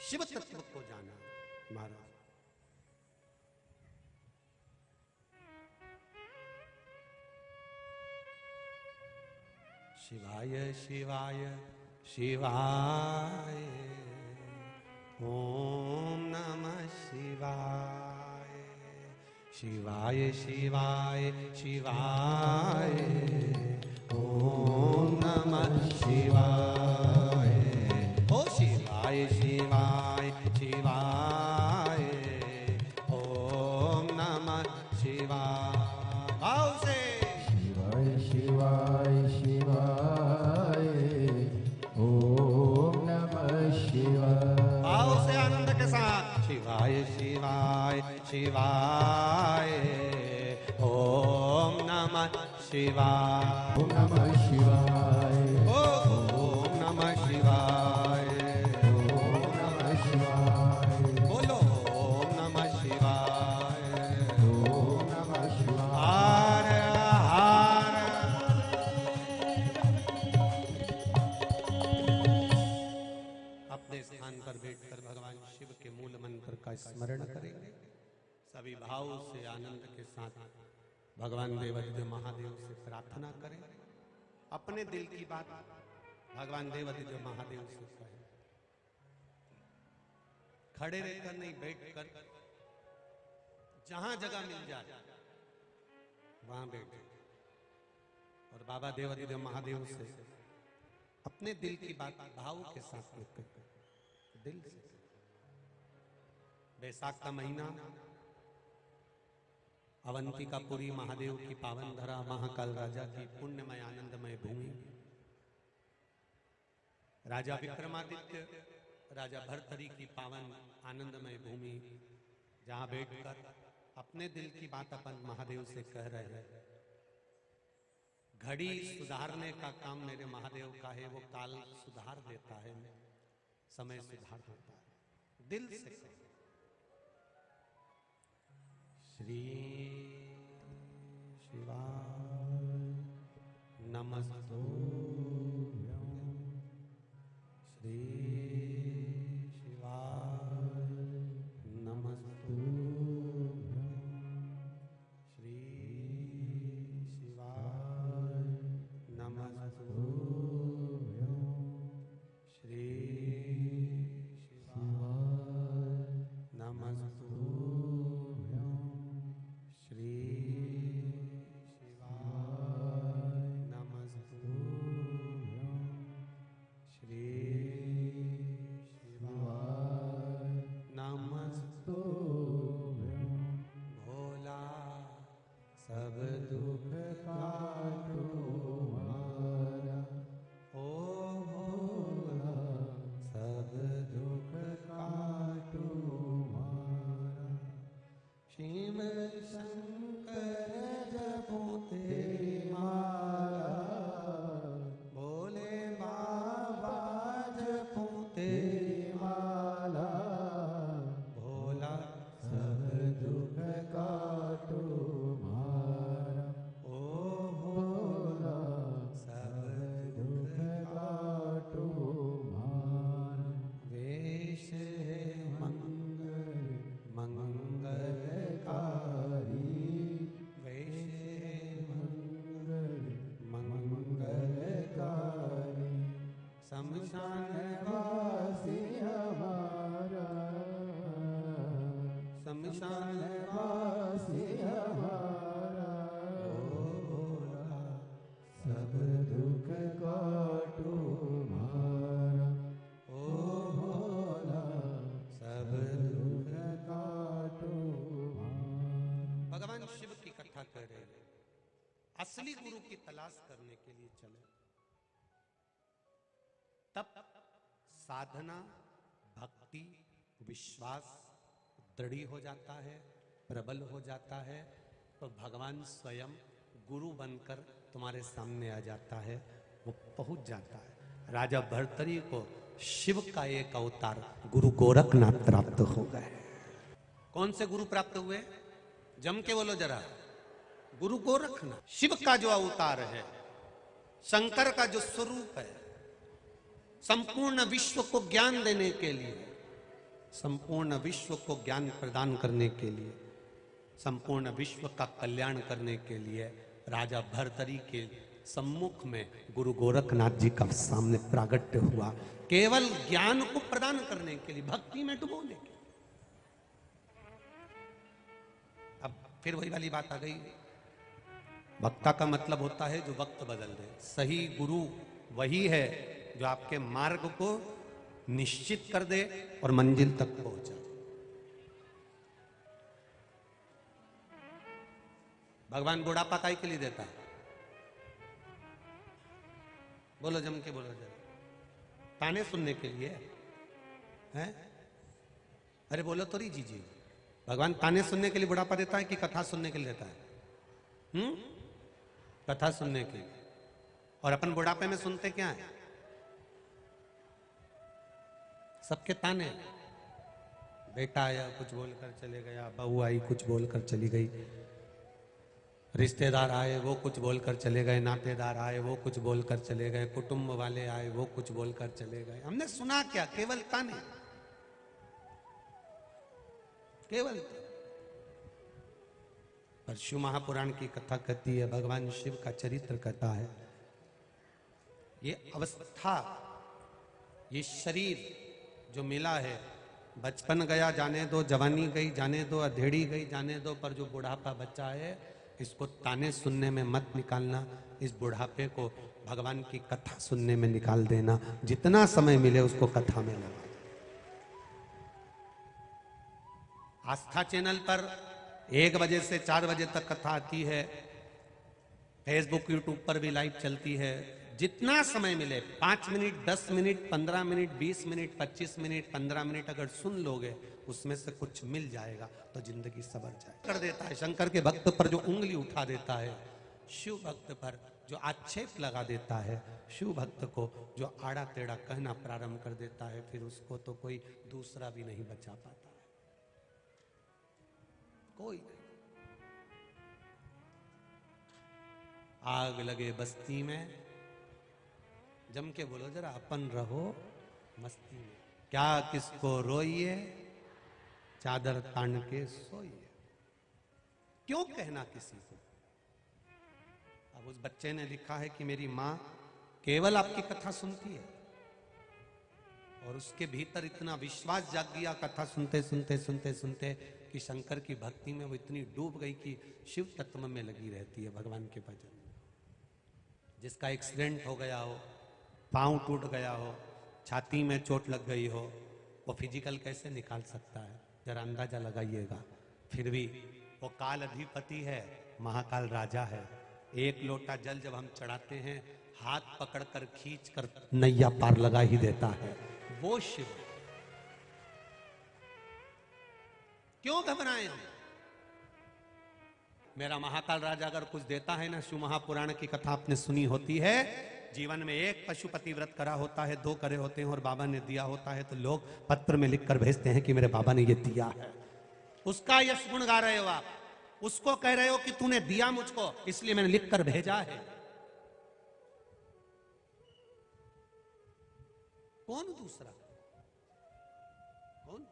[SPEAKER 1] शिव तत्व को जाना महाराज। शिवाय शिवाय शिवाय, ओम नमः शिवाय। शिवाय शिवाय शिवाय, ओम नमः शिवाय। ओ शिवाय शिवाय शिवाय, ओम नमः शिवाय। भाव से शिवाय शिवाय शिवाय, ओम नमः शिवाय। भाव से आनंद के साथ शिवाय शिवाय शिवाय, ओम नमः शिवाय। ओम नमः शिवाय, ओम नमः शिवाय, ओम नमः शिवाय। बोलो ओम नमः शिवाय, ओम नमः शिवाय। हर हर। अपने स्थान पर बैठकर भगवान शिव के मूल मंत्र का स्मरण करेंगे। सभी भाव से आनंद के साथ भगवान देवादिदेव महादेव से प्रार्थना करें। अपने दिल की बात भगवान देवादिदेव महादेव से कहें। खड़े रहकर नहीं, बैठकर, जहां जगह मिल जाए वहां बैठे और बाबा देवादिदेव महादेव से अपने दिल की बात भाव के साथ दिल से। बैसाख का महीना, अवंतिकापुरी महादेव की पावन धरा, महाकाल राजा की पुण्यमय आनंदमय भूमि। राजा विक्रमादित्य राजा भर्तरी की पावन आनंदमय भूमि, जहां बैठकर अपने दिल की बात अपन महादेव से कह रहे हैं। घड़ी सुधारने का काम मेरे महादेव का है, वो काल सुधार देता है, समय सुधार देता है। दिल से श्री शिवाय नमस्तुभ्यं, श्री शिवाय नमस्तुभ्यं, श्री शिवाय नमस्तुभ्यं, श्री शिवाय नमस्तुभ्यं, श्री शिवाय नमस्तुभ्यं, श्री शिवाय नमस्तुभ्यं। भोला सब दुख काटो हमारा, ओ भोला सब दुख काटो हमारा। शिव शंकर जपो तेरी माला, भोले बाबा जपो तेरी माला। भोला सब दुख काटो हमारा, ओ भोला सब दुख काटो हमारा। वेश है मंगल मंगलकारी, वेश है मंगल मंगलकारी। शमशान वासी हमारा, शमशान वासी हमारा। ओ भोला सब दुख काटो हमारा, ओ भोला सब दुख काटो हमारा। भगवान शिव की कथा कर रहे हैं। असली गुरु की तलाश करने के लिए चले, तब साधना भक्ति विश्वास दृढ़ हो जाता है, प्रबल हो जाता है, तो भगवान स्वयं गुरु बनकर तुम्हारे सामने आ जाता है, वो पहुंच जाता है। राजा भर्तरी को शिव का एक अवतार गुरु गोरखनाथ प्राप्त हो गए। कौन से गुरु प्राप्त हुए? जम के बोलो जरा। गुरु गोरखनाथ, शिव का जो अवतार है, शंकर का जो स्वरूप है, संपूर्ण विश्व को ज्ञान देने के लिए, संपूर्ण विश्व को ज्ञान प्रदान करने के लिए, संपूर्ण विश्व का कल्याण करने के लिए राजा भर्तरी के सम्मुख में गुरु गोरखनाथ जी का सामने प्रागट्य हुआ, केवल ज्ञान को प्रदान करने के लिए, भक्ति में डुबोने के लिए। अब फिर वही वाली बात आ गई, वक्ता का मतलब होता है जो वक्त बदल दे। सही गुरु वही है जो आपके मार्ग को निश्चित कर दे और मंजिल तक पहुंचा। भगवान बुढ़ापा काहे के लिए देता है? बोलो जम के बोलो जरा। ताने सुनने के लिए है? अरे बोलो तो री जी। भगवान ताने सुनने के लिए बुढ़ापा देता है कि कथा सुनने के लिए देता है? कथा सुनने के लिए। और अपन बुढ़ापे में सुनते क्या है? सबके ताने। बेटा आया कुछ बोलकर चले गया, बहू आई कुछ बोलकर चली गई, रिश्तेदार आए वो कुछ बोलकर चले गए, नातेदार आए वो कुछ बोलकर चले गए, कुटुंब वाले आए वो कुछ बोलकर चले गए। हमने सुना क्या? केवल ताने, केवल। पर शिव महापुराण की कथा कहती है, भगवान शिव का चरित्र कहता है, ये अवस्था, ये शरीर जो मिला है, बचपन गया जाने दो, जवानी गई जाने दो, अधेड़ी गई जाने दो, पर जो बुढ़ापा बचा है इसको ताने सुनने में मत निकालना। इस बुढ़ापे को भगवान की कथा सुनने में निकाल देना। जितना समय मिले उसको कथा में लगा। आस्था चैनल पर 1 बजे से 4 बजे तक कथा आती है। फेसबुक यूट्यूब पर भी लाइव चलती है। जितना समय मिले, 5 minute, 10 minute, 15 minute, 20 minute, 25 minute, 15 minute अगर सुन लोगे, उसमें से कुछ मिल जाएगा तो जिंदगी सवर जाए कर देता है। शंकर के भक्त पर जो उंगली उठा देता है, शिव भक्त पर जो आक्षेप लगा देता है, शिव भक्त को जो आड़ा टेढ़ा कहना प्रारंभ कर देता है, फिर उसको तो कोई दूसरा भी नहीं बचा पाता है, कोई नहीं। आग लगे बस्ती में, जम के बोलो जरा, अपन रहो मस्ती में, क्या किसको रोइए, चादर तान के सोइए। क्यों कहना किसी को? अब उस बच्चे ने लिखा है कि मेरी मां केवल आपकी कथा सुनती है, और उसके भीतर इतना विश्वास जाग गया कथा सुनते सुनते सुनते सुनते कि शंकर की भक्ति में वो इतनी डूब गई कि शिव तत्व में लगी रहती है, भगवान के भजन। जिसका एक्सीडेंट हो गया हो, पांव टूट गया हो, छाती में चोट लग गई हो, वो फिजिकल कैसे निकाल सकता है? जरा अंदाजा लगाइएगा। फिर भी वो काल अधिपति है, महाकाल राजा है। एक लोटा जल जब हम चढ़ाते हैं, हाथ पकड़कर खींच कर नैया पार लगा ही देता है वो शिव। क्यों घबराए हम? मेरा महाकाल राजा अगर कुछ देता है ना, शिव महापुराण की कथा आपने सुनी होती है, जीवन में एक पशुपति व्रत करा होता है, 2 करे होते हैं और बाबा ने दिया होता है, तो लोग पत्र में लिखकर भेजते हैं कि मेरे बाबा ने ये दिया है। उसका यश गुण गा रहे हो आप, उसको कह रहे हो कि तूने दिया मुझको, इसलिए मैंने लिखकर भेजा है। कौन दूसरा? कौन?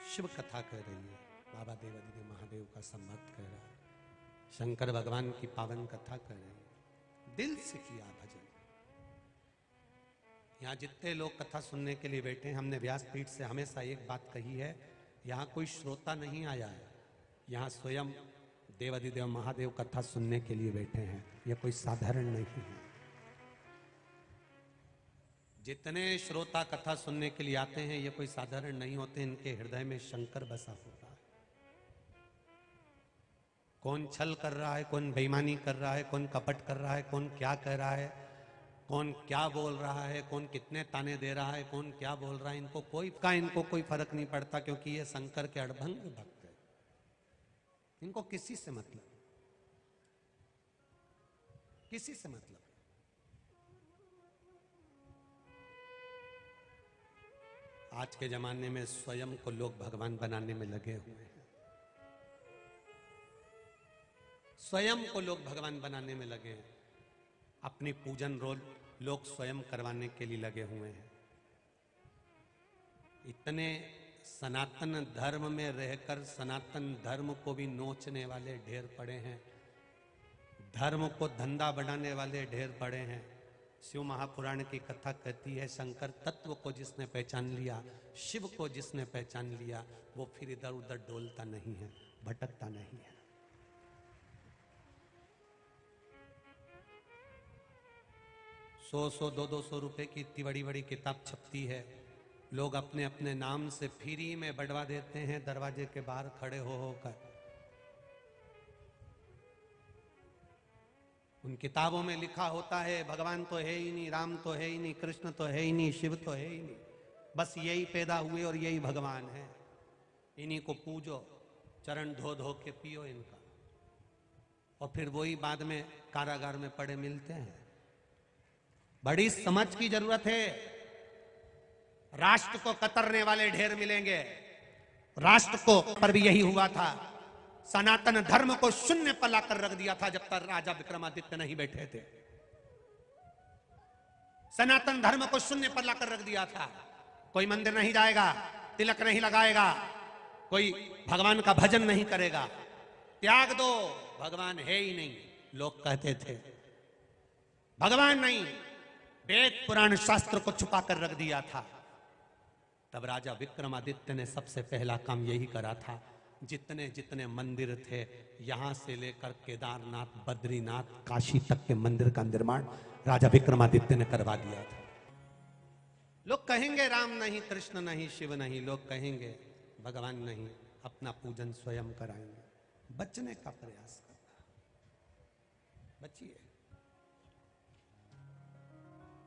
[SPEAKER 1] शिव कथा कह रही है, बाबा देवादिदेव महादेव का संबंध कह रहा है, शंकर भगवान की पावन कथा कह रही है। दिल से किया भजन। यहाँ जितने लोग कथा सुनने के लिए बैठे हैं, हमने व्यासपीठ से हमेशा एक बात कही है, यहाँ कोई श्रोता नहीं आया है, यहाँ स्वयं देवादिदेव महादेव कथा सुनने के लिए बैठे हैं। यह कोई साधारण नहीं है। जितने श्रोता कथा सुनने के लिए आते हैं, ये कोई साधारण नहीं होते, इनके हृदय में शंकर बसा होता है। कौन छल कर रहा है, कौन बेईमानी कर रहा है, कौन कपट कर रहा है, कौन क्या कह रहा है, कौन क्या बोल रहा है, कौन कितने ताने दे रहा है, कौन क्या बोल रहा है, इनको कोई फर्क नहीं पड़ता, क्योंकि ये शंकर के अड़भंग भक्त है। इनको किसी से मतलब, किसी से मतलब। आज के जमाने में स्वयं को लोग भगवान बनाने में लगे हुए हैं, स्वयं को लोग भगवान बनाने में लगे हैं। अपनी पूजन रोल लोग स्वयं करवाने के लिए लगे हुए हैं। इतने सनातन धर्म में रहकर सनातन धर्म को भी नोचने वाले ढेर पड़े हैं, धर्म को धंधा बनाने वाले ढेर पड़े हैं। शिव महापुराण की कथा कहती है, शंकर तत्व को जिसने पहचान लिया, शिव को जिसने पहचान लिया, वो फिर इधर उधर डोलता नहीं है, भटकता नहीं है। 100-100, 200-200 रुपए की इतनी बड़ी बड़ी किताब छपती है, लोग अपने अपने नाम से फ्री में बढ़वा देते हैं, दरवाजे के बाहर खड़े हो होकर। उन किताबों में लिखा होता है, भगवान तो है ही नहीं, राम तो है ही नहीं, कृष्ण तो है ही नहीं, शिव तो है ही नहीं, बस यही पैदा हुए और यही भगवान है, इन्हीं को पूजो, चरण धो धो के पियो इनका। और फिर वही बाद में कारागार में पड़े मिलते हैं। बड़ी समझ की जरूरत है। राष्ट्र को कतरने वाले ढेर मिलेंगे, राष्ट्र को पर भी यही हुआ था। सनातन धर्म को शून्य पर लाकर रख दिया था जब तक राजा विक्रमादित्य नहीं बैठे थे। सनातन धर्म को शून्य पर लाकर रख दिया था। कोई मंदिर नहीं जाएगा, तिलक नहीं लगाएगा, कोई भगवान का भजन नहीं करेगा, त्याग दो, भगवान है ही नहीं, लोग कहते थे। भगवान नहीं, वेद पुराण शास्त्र को छुपा कर रख दिया था। तब राजा विक्रमादित्य ने सबसे पहला काम यही करा था, जितने जितने मंदिर थे, यहां से लेकर केदारनाथ, बद्रीनाथ, काशी तक के मंदिर का निर्माण राजा विक्रमादित्य ने करवा दिया था। लोग कहेंगे राम नहीं, कृष्ण नहीं, शिव नहीं, लोग कहेंगे, भगवान नहीं, अपना पूजन स्वयं कराएंगे। बचने का प्रयास करना, बचिए।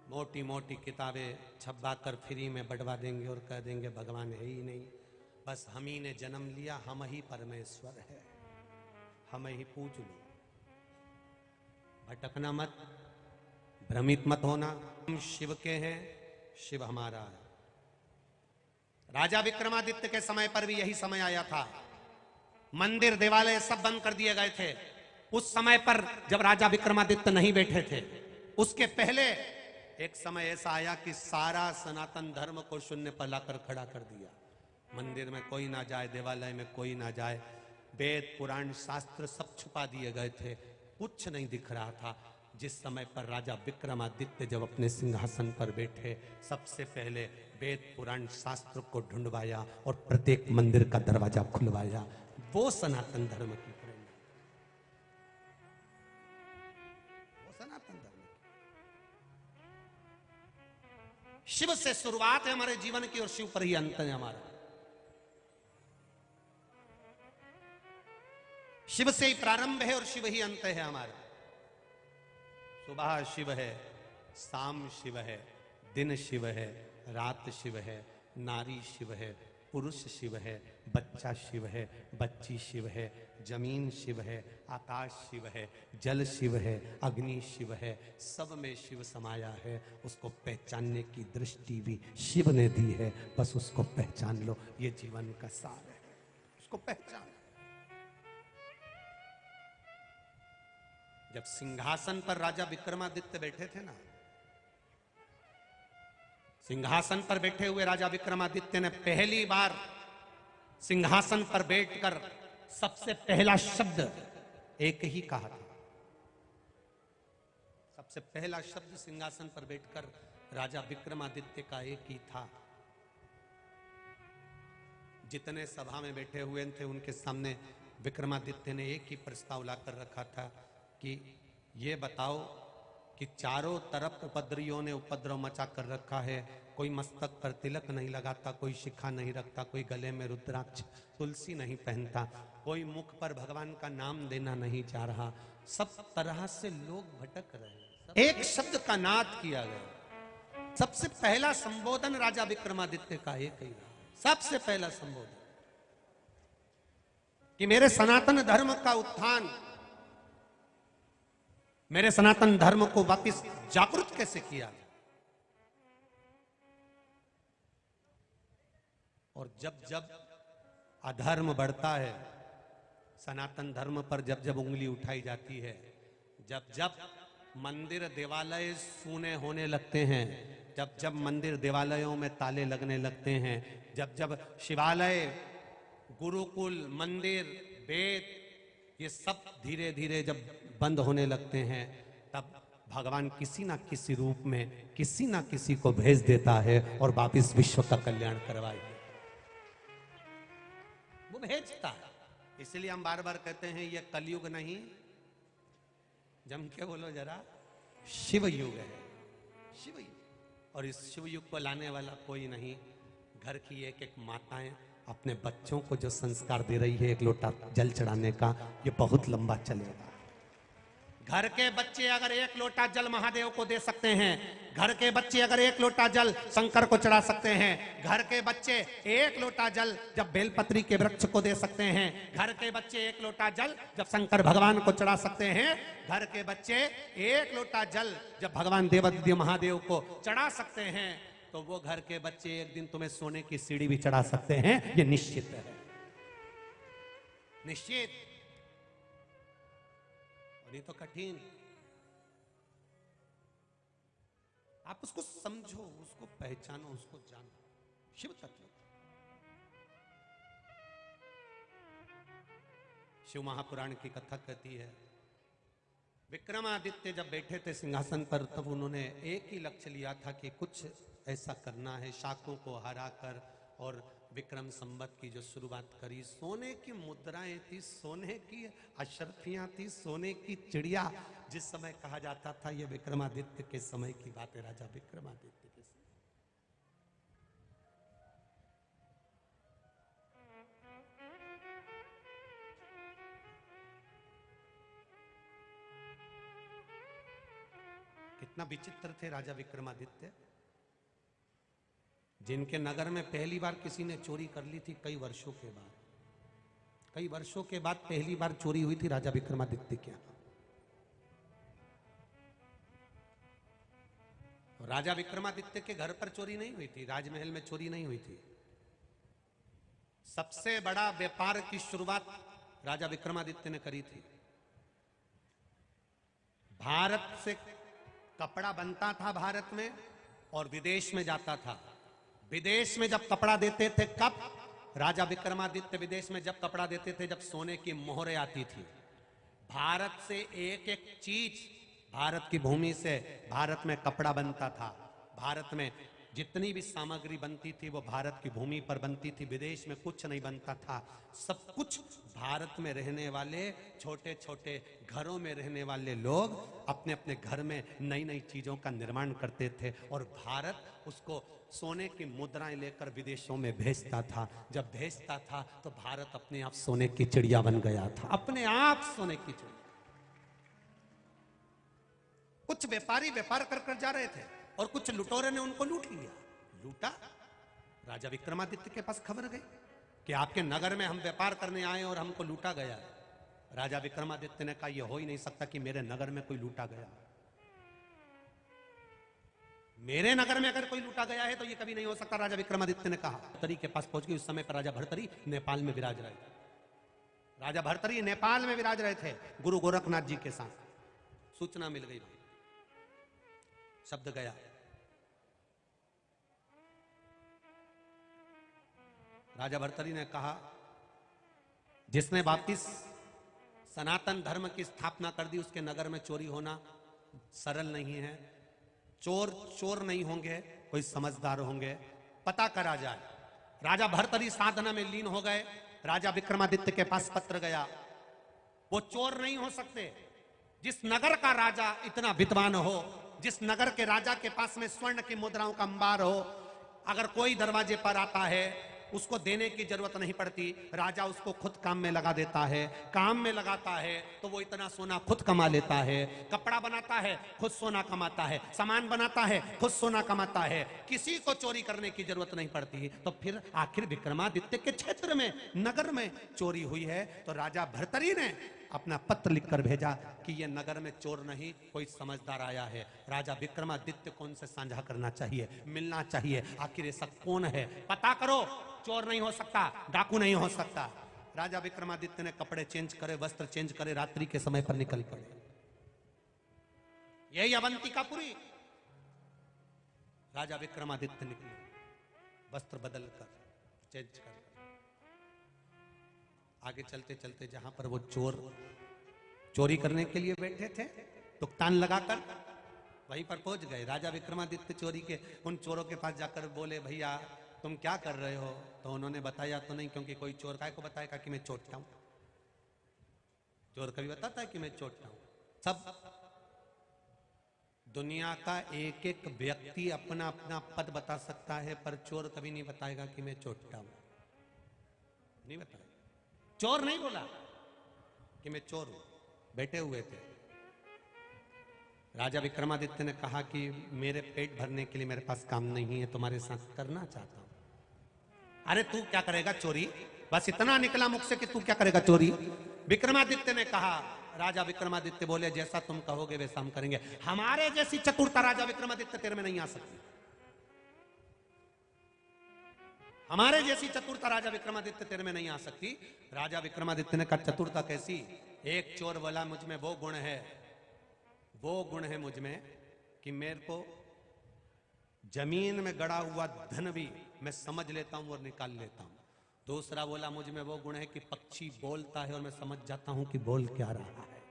[SPEAKER 1] मोटी मोटी किताबें छपवा कर फ्री में बढ़वा देंगे और कह देंगे भगवान है ही नहीं, बस हम ही ने जन्म लिया, हम ही परमेश्वर है, हम ही पूज लो। भटकना मत, भ्रमित मत होना। हम शिव के हैं, शिव हमारा है। राजा विक्रमादित्य के समय पर भी यही समय आया था, मंदिर देवालय सब बंद कर दिए गए थे। उस समय पर जब राजा विक्रमादित्य नहीं बैठे थे, उसके पहले एक समय ऐसा आया कि सारा सनातन धर्म को शून्य पर लाकर खड़ा कर दिया। मंदिर में कोई ना जाए, देवालय में कोई ना जाए, वेद पुराण शास्त्र सब छुपा दिए गए थे, कुछ नहीं दिख रहा था। जिस समय पर राजा विक्रमादित्य जब अपने सिंहासन पर बैठे, सबसे पहले वेद पुराण शास्त्र को ढूंढवाया और प्रत्येक मंदिर का दरवाजा खुलवाया। वो सनातन धर्म की प्रेरणा, वो सनातन धर्म। शिव से शुरुआत है हमारे जीवन की और शिव पर ही अंत है हमारा। शिव से ही प्रारंभ है और शिव ही अंत है हमारा। सुबह शिव है, शाम शिव है, दिन शिव है, रात शिव है, नारी शिव है, पुरुष शिव है, बच्चा शिव है, बच्ची शिव है, जमीन शिव है, आकाश शिव है, जल शिव है, अग्नि शिव है, सब में शिव समाया है। उसको पहचानने की दृष्टि भी शिव ने दी है, बस उसको पहचान लो, ये जीवन का सार है, उसको पहचान। जब सिंहासन पर राजा विक्रमादित्य बैठे थे ना, सिंहासन पर बैठे हुए राजा विक्रमादित्य ने पहली बार सिंहासन पर बैठकर सबसे पहला शब्द एक ही कहा था। सबसे पहला शब्द सिंहासन पर बैठकर राजा विक्रमादित्य का एक ही था। जितने सभा में बैठे हुए थे उनके सामने विक्रमादित्य ने एक ही प्रस्ताव लाकर रखा था कि ये बताओ कि चारों तरफ उपद्रवियों ने उपद्रव मचा कर रखा है, कोई मस्तक पर तिलक नहीं लगाता, कोई शिखा नहीं रखता, कोई गले में रुद्राक्ष तुलसी नहीं पहनता, कोई मुख पर भगवान का नाम देना नहीं चाह रहा, सब तरह से लोग भटक रहे हैं। एक शब्द का नाद किया गया। सबसे पहला संबोधन राजा विक्रमादित्य का एक ही, सबसे पहला संबोधन कि मेरे सनातन धर्म का उत्थान, मेरे सनातन धर्म को वापस जागृत कैसे किया। और जब जब अधर्म बढ़ता है, सनातन धर्म पर जब जब उंगली उठाई जाती है, जब जब मंदिर देवालय सूने होने लगते हैं, जब जब मंदिर देवालयों में ताले लगने लगते हैं, जब जब शिवालय, गुरुकुल, मंदिर, वेद ये सब धीरे धीरे जब बंद होने लगते हैं, तब भगवान किसी ना किसी रूप में किसी ना किसी को भेज देता है और वापिस विश्व का कल्याण करवाए, वो भेजता है। इसलिए हम बार बार कहते हैं ये कलयुग नहीं, जम के बोलो जरा, शिव युग है, शिव युग। और इस शिव युग को लाने वाला कोई नहीं, घर की एक एक माताएं अपने बच्चों को जो संस्कार दे रही है एक लोटा जल चढ़ाने का, ये बहुत लंबा चलेगा। घर के बच्चे अगर एक लोटा जल महादेव को दे सकते हैं, घर के बच्चे अगर एक लोटा जल शंकर को चढ़ा सकते हैं, घर के बच्चे एक लोटा जल जब बेलपत्री के वृक्ष को दे सकते हैं, घर के बच्चे एक लोटा जल जब शंकर भगवान को चढ़ा सकते हैं, घर के बच्चे एक लोटा जल जब भगवान देवादिदेव महादेव को चढ़ा सकते हैं, तो वो घर के बच्चे एक दिन तुम्हें सोने की सीढ़ी भी चढ़ा सकते हैं, ये निश्चित है, निश्चित। और ये तो कठिन, आप उसको समझो, उसको पहचानो, उसको जानो। शिव तत्व, शिव महापुराण की कथा कहती है, विक्रमादित्य जब बैठे थे सिंहासन पर, तब उन्होंने एक ही लक्ष्य लिया था कि कुछ ऐसा करना है, शाकों को हराकर, और विक्रम संवत की जो शुरुआत करी, सोने की मुद्राएं थी, सोने की अशर्फियां थी, सोने की चिड़िया। जिस समय कहा जाता था ये विक्रमादित्य के समय की बात है, राजा विक्रमादित्य के समय। कितना विचित्र थे राजा विक्रमादित्य, जिनके नगर में पहली बार किसी ने चोरी कर ली थी कई वर्षों के बाद। कई वर्षों के बाद पहली बार चोरी हुई थी राजा विक्रमादित्य के यहां। राजा विक्रमादित्य के घर पर चोरी नहीं हुई थी, राजमहल में चोरी नहीं हुई थी। सबसे बड़ा व्यापार की शुरुआत राजा विक्रमादित्य ने करी थी। भारत से कपड़ा बनता था भारत में और विदेश में जाता था। विदेश में जब कपड़ा देते थे, कब? राजा विक्रमादित्य विदेश में जब कपड़ा देते थे जब सोने की मोहरें आती थी। भारत से एक एक चीज, भारत की भूमि से भारत में कपड़ा बनता था। भारत में जितनी भी सामग्री बनती थी वो भारत की भूमि पर बनती थी। विदेश में कुछ नहीं बनता था। सब कुछ भारत में रहने वाले छोटे छोटे घरों में रहने वाले लोग अपने अपने घर में नई नई चीजों का निर्माण करते थे और भारत उसको सोने की मुद्राएं लेकर विदेशों में भेजता था। जब भेजता था तो भारत अपने आप सोने की चिड़िया बन गया था, अपने आप सोने की चिड़िया। कुछ व्यापारी व्यापार कर कर जा रहे थे और कुछ लुटेरे ने उनको लूट लिया। लूटा, राजा विक्रमादित्य के पास खबर गई कि आपके नगर में हम व्यापार करने आए और हमको लूटा गया है। राजा विक्रमादित्य ने कहा, यह हो ही नहीं सकता कि मेरे नगर में कोई लूटा गया। मेरे नगर में अगर कोई लूटा गया है तो यह कभी नहीं हो सकता। राजा विक्रमादित्य ने कहा। भर्तरी के पास पहुंच गई। उस समय पर राजा भर्तरी नेपाल में विराज रहे थे। राजा भर्तरी नेपाल में विराज रहे थे गुरु गोरखनाथ जी के साथ। सूचना मिल गई, शब्द गया। राजा भर्तरी ने कहा, जिसने वापिस सनातन धर्म की स्थापना कर दी उसके नगर में चोरी होना सरल नहीं है। चोर चोर नहीं होंगे, कोई समझदार होंगे, पता करा जाए। राजा भर्तरी साधना में लीन हो गए। राजा विक्रमादित्य के पास पत्र गया। वो चोर नहीं हो सकते। जिस नगर का राजा इतना विद्वान हो, जिस नगर के राजा के पास में स्वर्ण की मुद्राओं का अंबार हो, अगर कोई दरवाजे पर आता है उसको देने की जरूरत नहीं पड़ती। राजा उसको खुद काम में लगा देता है। काम में लगाता है तो वो इतना सोना खुद कमा लेता है। कपड़ा बनाता है, खुद सोना कमाता है। सामान बनाता है, खुद सोना कमाता है। किसी को चोरी करने की जरूरत नहीं पड़ती। तो फिर आखिर विक्रमादित्य के क्षेत्र में, नगर में चोरी हुई है। तो राजा भर्तरी ने अपना पत्र लिखकर भेजा कि यह नगर में चोर नहीं, कोई समझदार आया है। राजा विक्रमादित्य को उनसे साझा करना चाहिए, मिलना चाहिए। आखिर ऐसा कौन है, पता करो। चोर नहीं हो सकता, डाकू नहीं हो सकता। राजा विक्रमादित्य ने कपड़े चेंज करे, वस्त्र चेंज करे, रात्रि के समय पर निकल पड़े। यही अवंतिकापुरी। राजा विक्रमादित्य निकले, वस्त्र बदल कर, चेंज कर। आगे चलते चलते जहां पर वो चोर चोरी करने के लिए बैठे थे, तुक्तान लगाकर वहीं पर पहुंच गए। राजा विक्रमादित्य चोरी के उन चोरों के पास जाकर बोले, भैया तुम क्या कर रहे हो? तो उन्होंने बताया तो नहीं, क्योंकि कोई चोर काय को बताएगा कि मैं चोरता हूं। चोर कभी बताता है कि मैं चोरता हूं? सब दुनिया का एक एक व्यक्ति अपना अपना पद बता सकता है, पर चोर कभी नहीं बताएगा कि मैं चोरता हूं। नहीं बताएगा। चोर नहीं बोला कि मैं चोर हूं। बैठे हुए थे। राजा विक्रमादित्य ने कहा कि मेरे पेट भरने के लिए मेरे पास काम नहीं है, तुम्हारे साथ करना चाहता हूं। अरे तू क्या करेगा चोरी? बस इतना निकला मुख से कि तू क्या करेगा चोरी? विक्रमादित्य ने कहा। राजा विक्रमादित्य बोले, जैसा तुम कहोगे वैसा हम करेंगे। हमारे जैसी चतुरता राजा विक्रमादित्य तेरे में नहीं आ सकती। हमारे जैसी चतुरता राजा विक्रमादित्य तेरे में नहीं आ सकती। राजा विक्रमादित्य ने कहा, चतुरता कैसी? एक चोर बोला, मुझ में वो गुण है, वो गुण है मुझ में कि मेरे को जमीन में गड़ा हुआ धन भी मैं समझ लेता हूं और निकाल लेता हूं। दूसरा बोला, मुझ में वो गुण है कि पक्षी बोलता है और मैं समझ जाता हूं कि बोल क्या रहा है।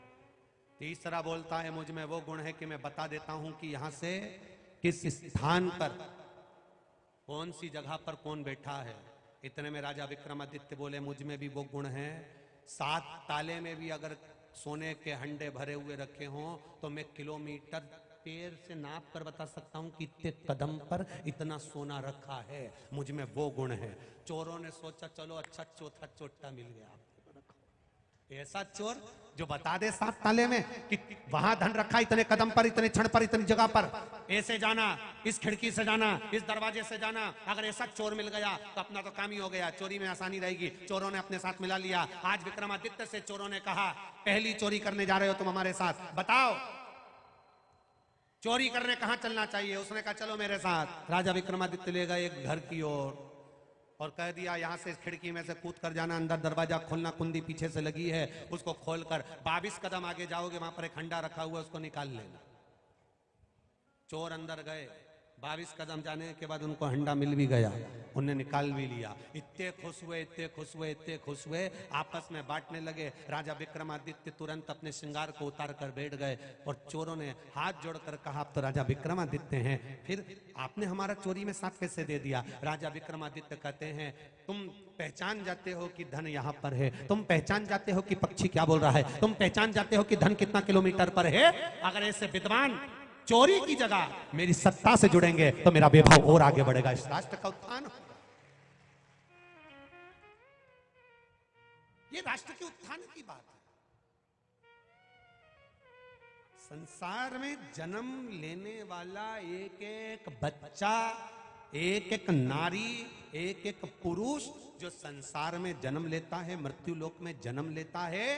[SPEAKER 1] तीसरा बोलता है, मुझ में वो गुण है कि मैं बता देता हूं कि यहां से किस स्थान पर कौन सी जगह पर कौन बैठा है। इतने में राजा विक्रमादित्य बोले, मुझ में भी वो गुण है। 7 ताले में भी अगर सोने के हंडे भरे हुए रखे हों तो मैं किलोमीटर पैर से नाप कर बता सकता हूं कि इतने कदम पर इतना सोना रखा है। मुझ में वो गुण है। चोरों ने सोचा, चलो अच्छा चौथा चोटा मिल गया। ऐसा चोर जो बता दे 7 ताले में कि वहां धन रखा, इतने कदम पर, इतने क्षण पर, इतनी जगह पर, ऐसे जाना, इस खिड़की से जाना, इस दरवाजे से जाना। अगर ऐसा चोर मिल गया तो अपना तो काम ही हो गया, चोरी में आसानी रहेगी। चोरों ने अपने साथ मिला लिया। आज विक्रमादित्य से चोरों ने कहा, पहली चोरी करने जा रहे हो तुम हमारे साथ, बताओ चोरी करने कहां चलना चाहिए। उसने कहा चलो मेरे साथ। राजा विक्रमादित्य ले गए एक घर की ओर और कह दिया यहां से इस खिड़की में से कूद कर जाना, अंदर दरवाजा खोलना, कुंडी पीछे से लगी है, उसको खोलकर 22 कदम आगे जाओगे, वहां पर एक हंडा रखा हुआ है, उसको निकाल लेना। चोर अंदर गए, 22 कदम जाने के बाद उनको हंडा मिल भी गया, उन्हें निकाल भी लिया। इतने खुश हुए, इतने खुश हुए, इतने खुश हुए, आपस में बांटने लगे। राजा विक्रमादित्य तुरंत अपने श्रृंगार को उतार कर बैठ गए और चोरों ने हाथ जोड़कर कहा, आप तो राजा विक्रमादित्य हैं, फिर आपने हमारा चोरी में साथ कैसे दे दिया। राजा विक्रमादित्य कहते हैं, तुम पहचान जाते हो कि धन यहाँ पर है, तुम पहचान जाते हो कि पक्षी क्या बोल रहा है, तुम पहचान जाते हो कि धन कितना किलोमीटर पर है। अगर ऐसे विद्वान चोरी की जगह मेरी सत्ता से जुड़ेंगे तो मेरा वैभव और आगे बढ़ेगा, इस राष्ट्र का उत्थान। ये राष्ट्र के उत्थान की बात है। संसार में जन्म लेने वाला एक एक बच्चा, एक एक नारी, एक एक पुरुष जो संसार में जन्म लेता है, मृत्यु लोक में जन्म लेता है,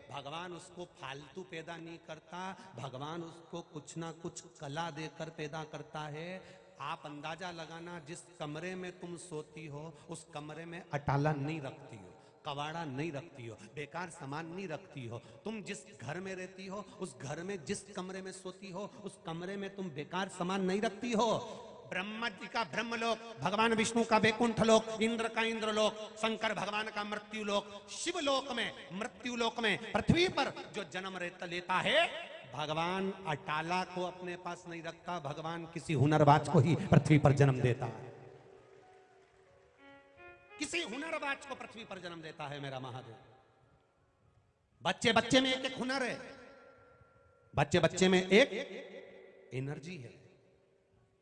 [SPEAKER 1] भगवान उसको फालतू पैदा नहीं करता, भगवान उसको कुछ ना कुछ कला देकर पैदा करता है। आप अंदाजा लगाना, जिस कमरे में तुम सोती हो उस कमरे में अटाला नहीं रखती हो, कबाड़ा नहीं रखती हो, बेकार सामान नहीं रखती हो। तुम जिस घर में रहती हो उस घर में, जिस कमरे में सोती हो उस कमरे में तुम बेकार सामान नहीं रखती हो। ब्रह्मा जी का ब्रह्मलोक, भगवान विष्णु का वैकुंठ लोक, इंद्र का इंद्रलोक, शंकर भगवान का मृत्यु लोक, शिव लोक में, मृत्यु लोक में, पृथ्वी पर जो जन्म लेता है, भगवान अटाला को अपने पास नहीं रखता, भगवान किसी हुनरबाज को ही पृथ्वी पर जन्म देता है, किसी हुनरबाज को पृथ्वी पर जन्म देता है मेरा महादेव। बच्चे बच्चे में एक एक हुनर है, बच्चे बच्चे में एक एनर्जी है।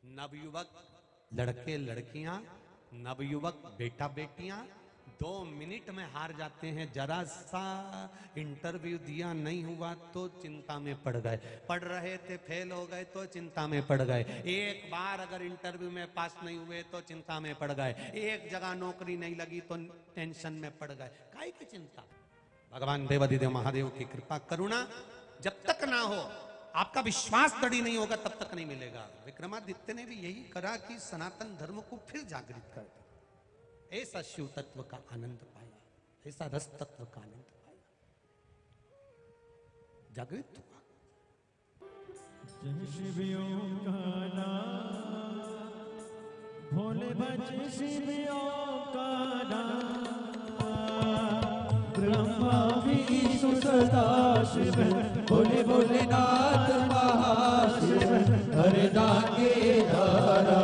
[SPEAKER 1] नवयुवक लड़के लड़कियां, नवयुवक बेटा बेटियां 2 मिनट में हार जाते हैं। जरा सा इंटरव्यू दिया नहीं हुआ तो चिंता में पड़ गए, पढ़ रहे थे फेल हो गए तो चिंता में पड़ गए, एक बार अगर इंटरव्यू में पास नहीं हुए तो चिंता में पड़ गए, एक जगह नौकरी नहीं लगी तो टेंशन में पड़ गए। काहे की चिंता। भगवान देवाधिदेव महादेव की कृपा करुणा जब तक ना हो, आपका विश्वास दृढ़ नहीं होगा, तब तक नहीं मिलेगा। विक्रमादित्य ने भी यही करा कि सनातन धर्म को फिर जागृत कर दिया। ऐसा शिव तत्व का आनंद पाया, ऐसा रस तत्व का आनंद पाया, जागृत हुआ।
[SPEAKER 2] जय शिवियों का नाम, भोले बचे शिवियों का नाम, ब्रह्मा विष्णु सदा शिव, भोले भोलेनाथ महाशिव, हरदान के धारा,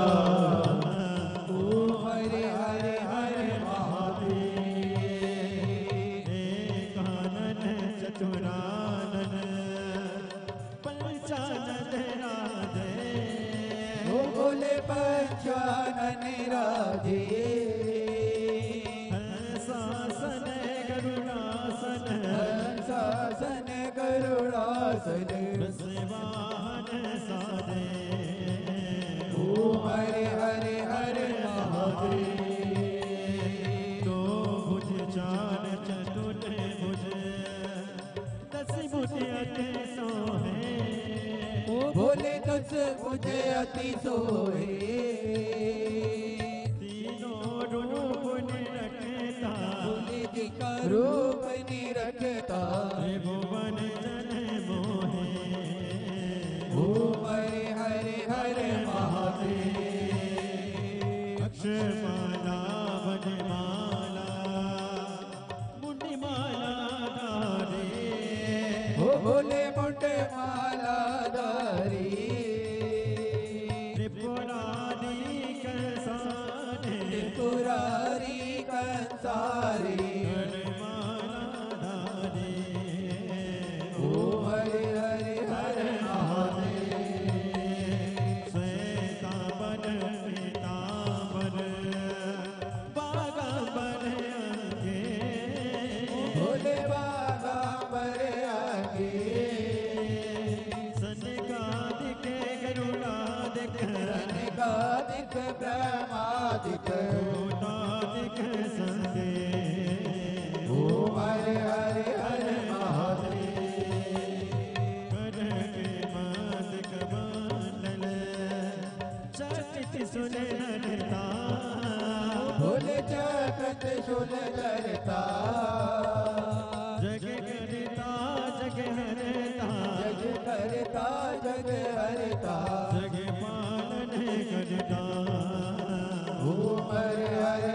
[SPEAKER 2] ओ हरे हरे हरे महादेव। एकानन चतुरानन पंचानन राधे, ओ भोले पंचानन राधे। वाहन साधे, ओ हरे हरे हरे महादेव। दो भुज चार चतुर भुज, 10 भुज अति सोहे, ओ भोले 10 भुज अति सोहे। तीनों रूप निरखता, भोले जी का रूप निरखता, भुवन अक्षरमाला वनमाला मुंडमाला धारे, ओ भोले मुंडमाला धारे। त्रिपुरारी कंसारे, त्रिपुरारी कंसारे, वनमाला धारे, ओ हरे हरे हरे महादेव। श्वेतांबर पीतांबर बागांबर अंगे, भोले बागांबर ब्रह्मादिक
[SPEAKER 3] भूतादिक संते
[SPEAKER 2] ओम हरे हरे हरे महादेव
[SPEAKER 3] कर के मालिक मंडल चकित सुने नरता
[SPEAKER 2] भूल जगत शुल करता
[SPEAKER 3] जग करता जग हरता
[SPEAKER 2] जग करता जग हरता
[SPEAKER 3] जग पालन करता
[SPEAKER 2] ओम हरे हरे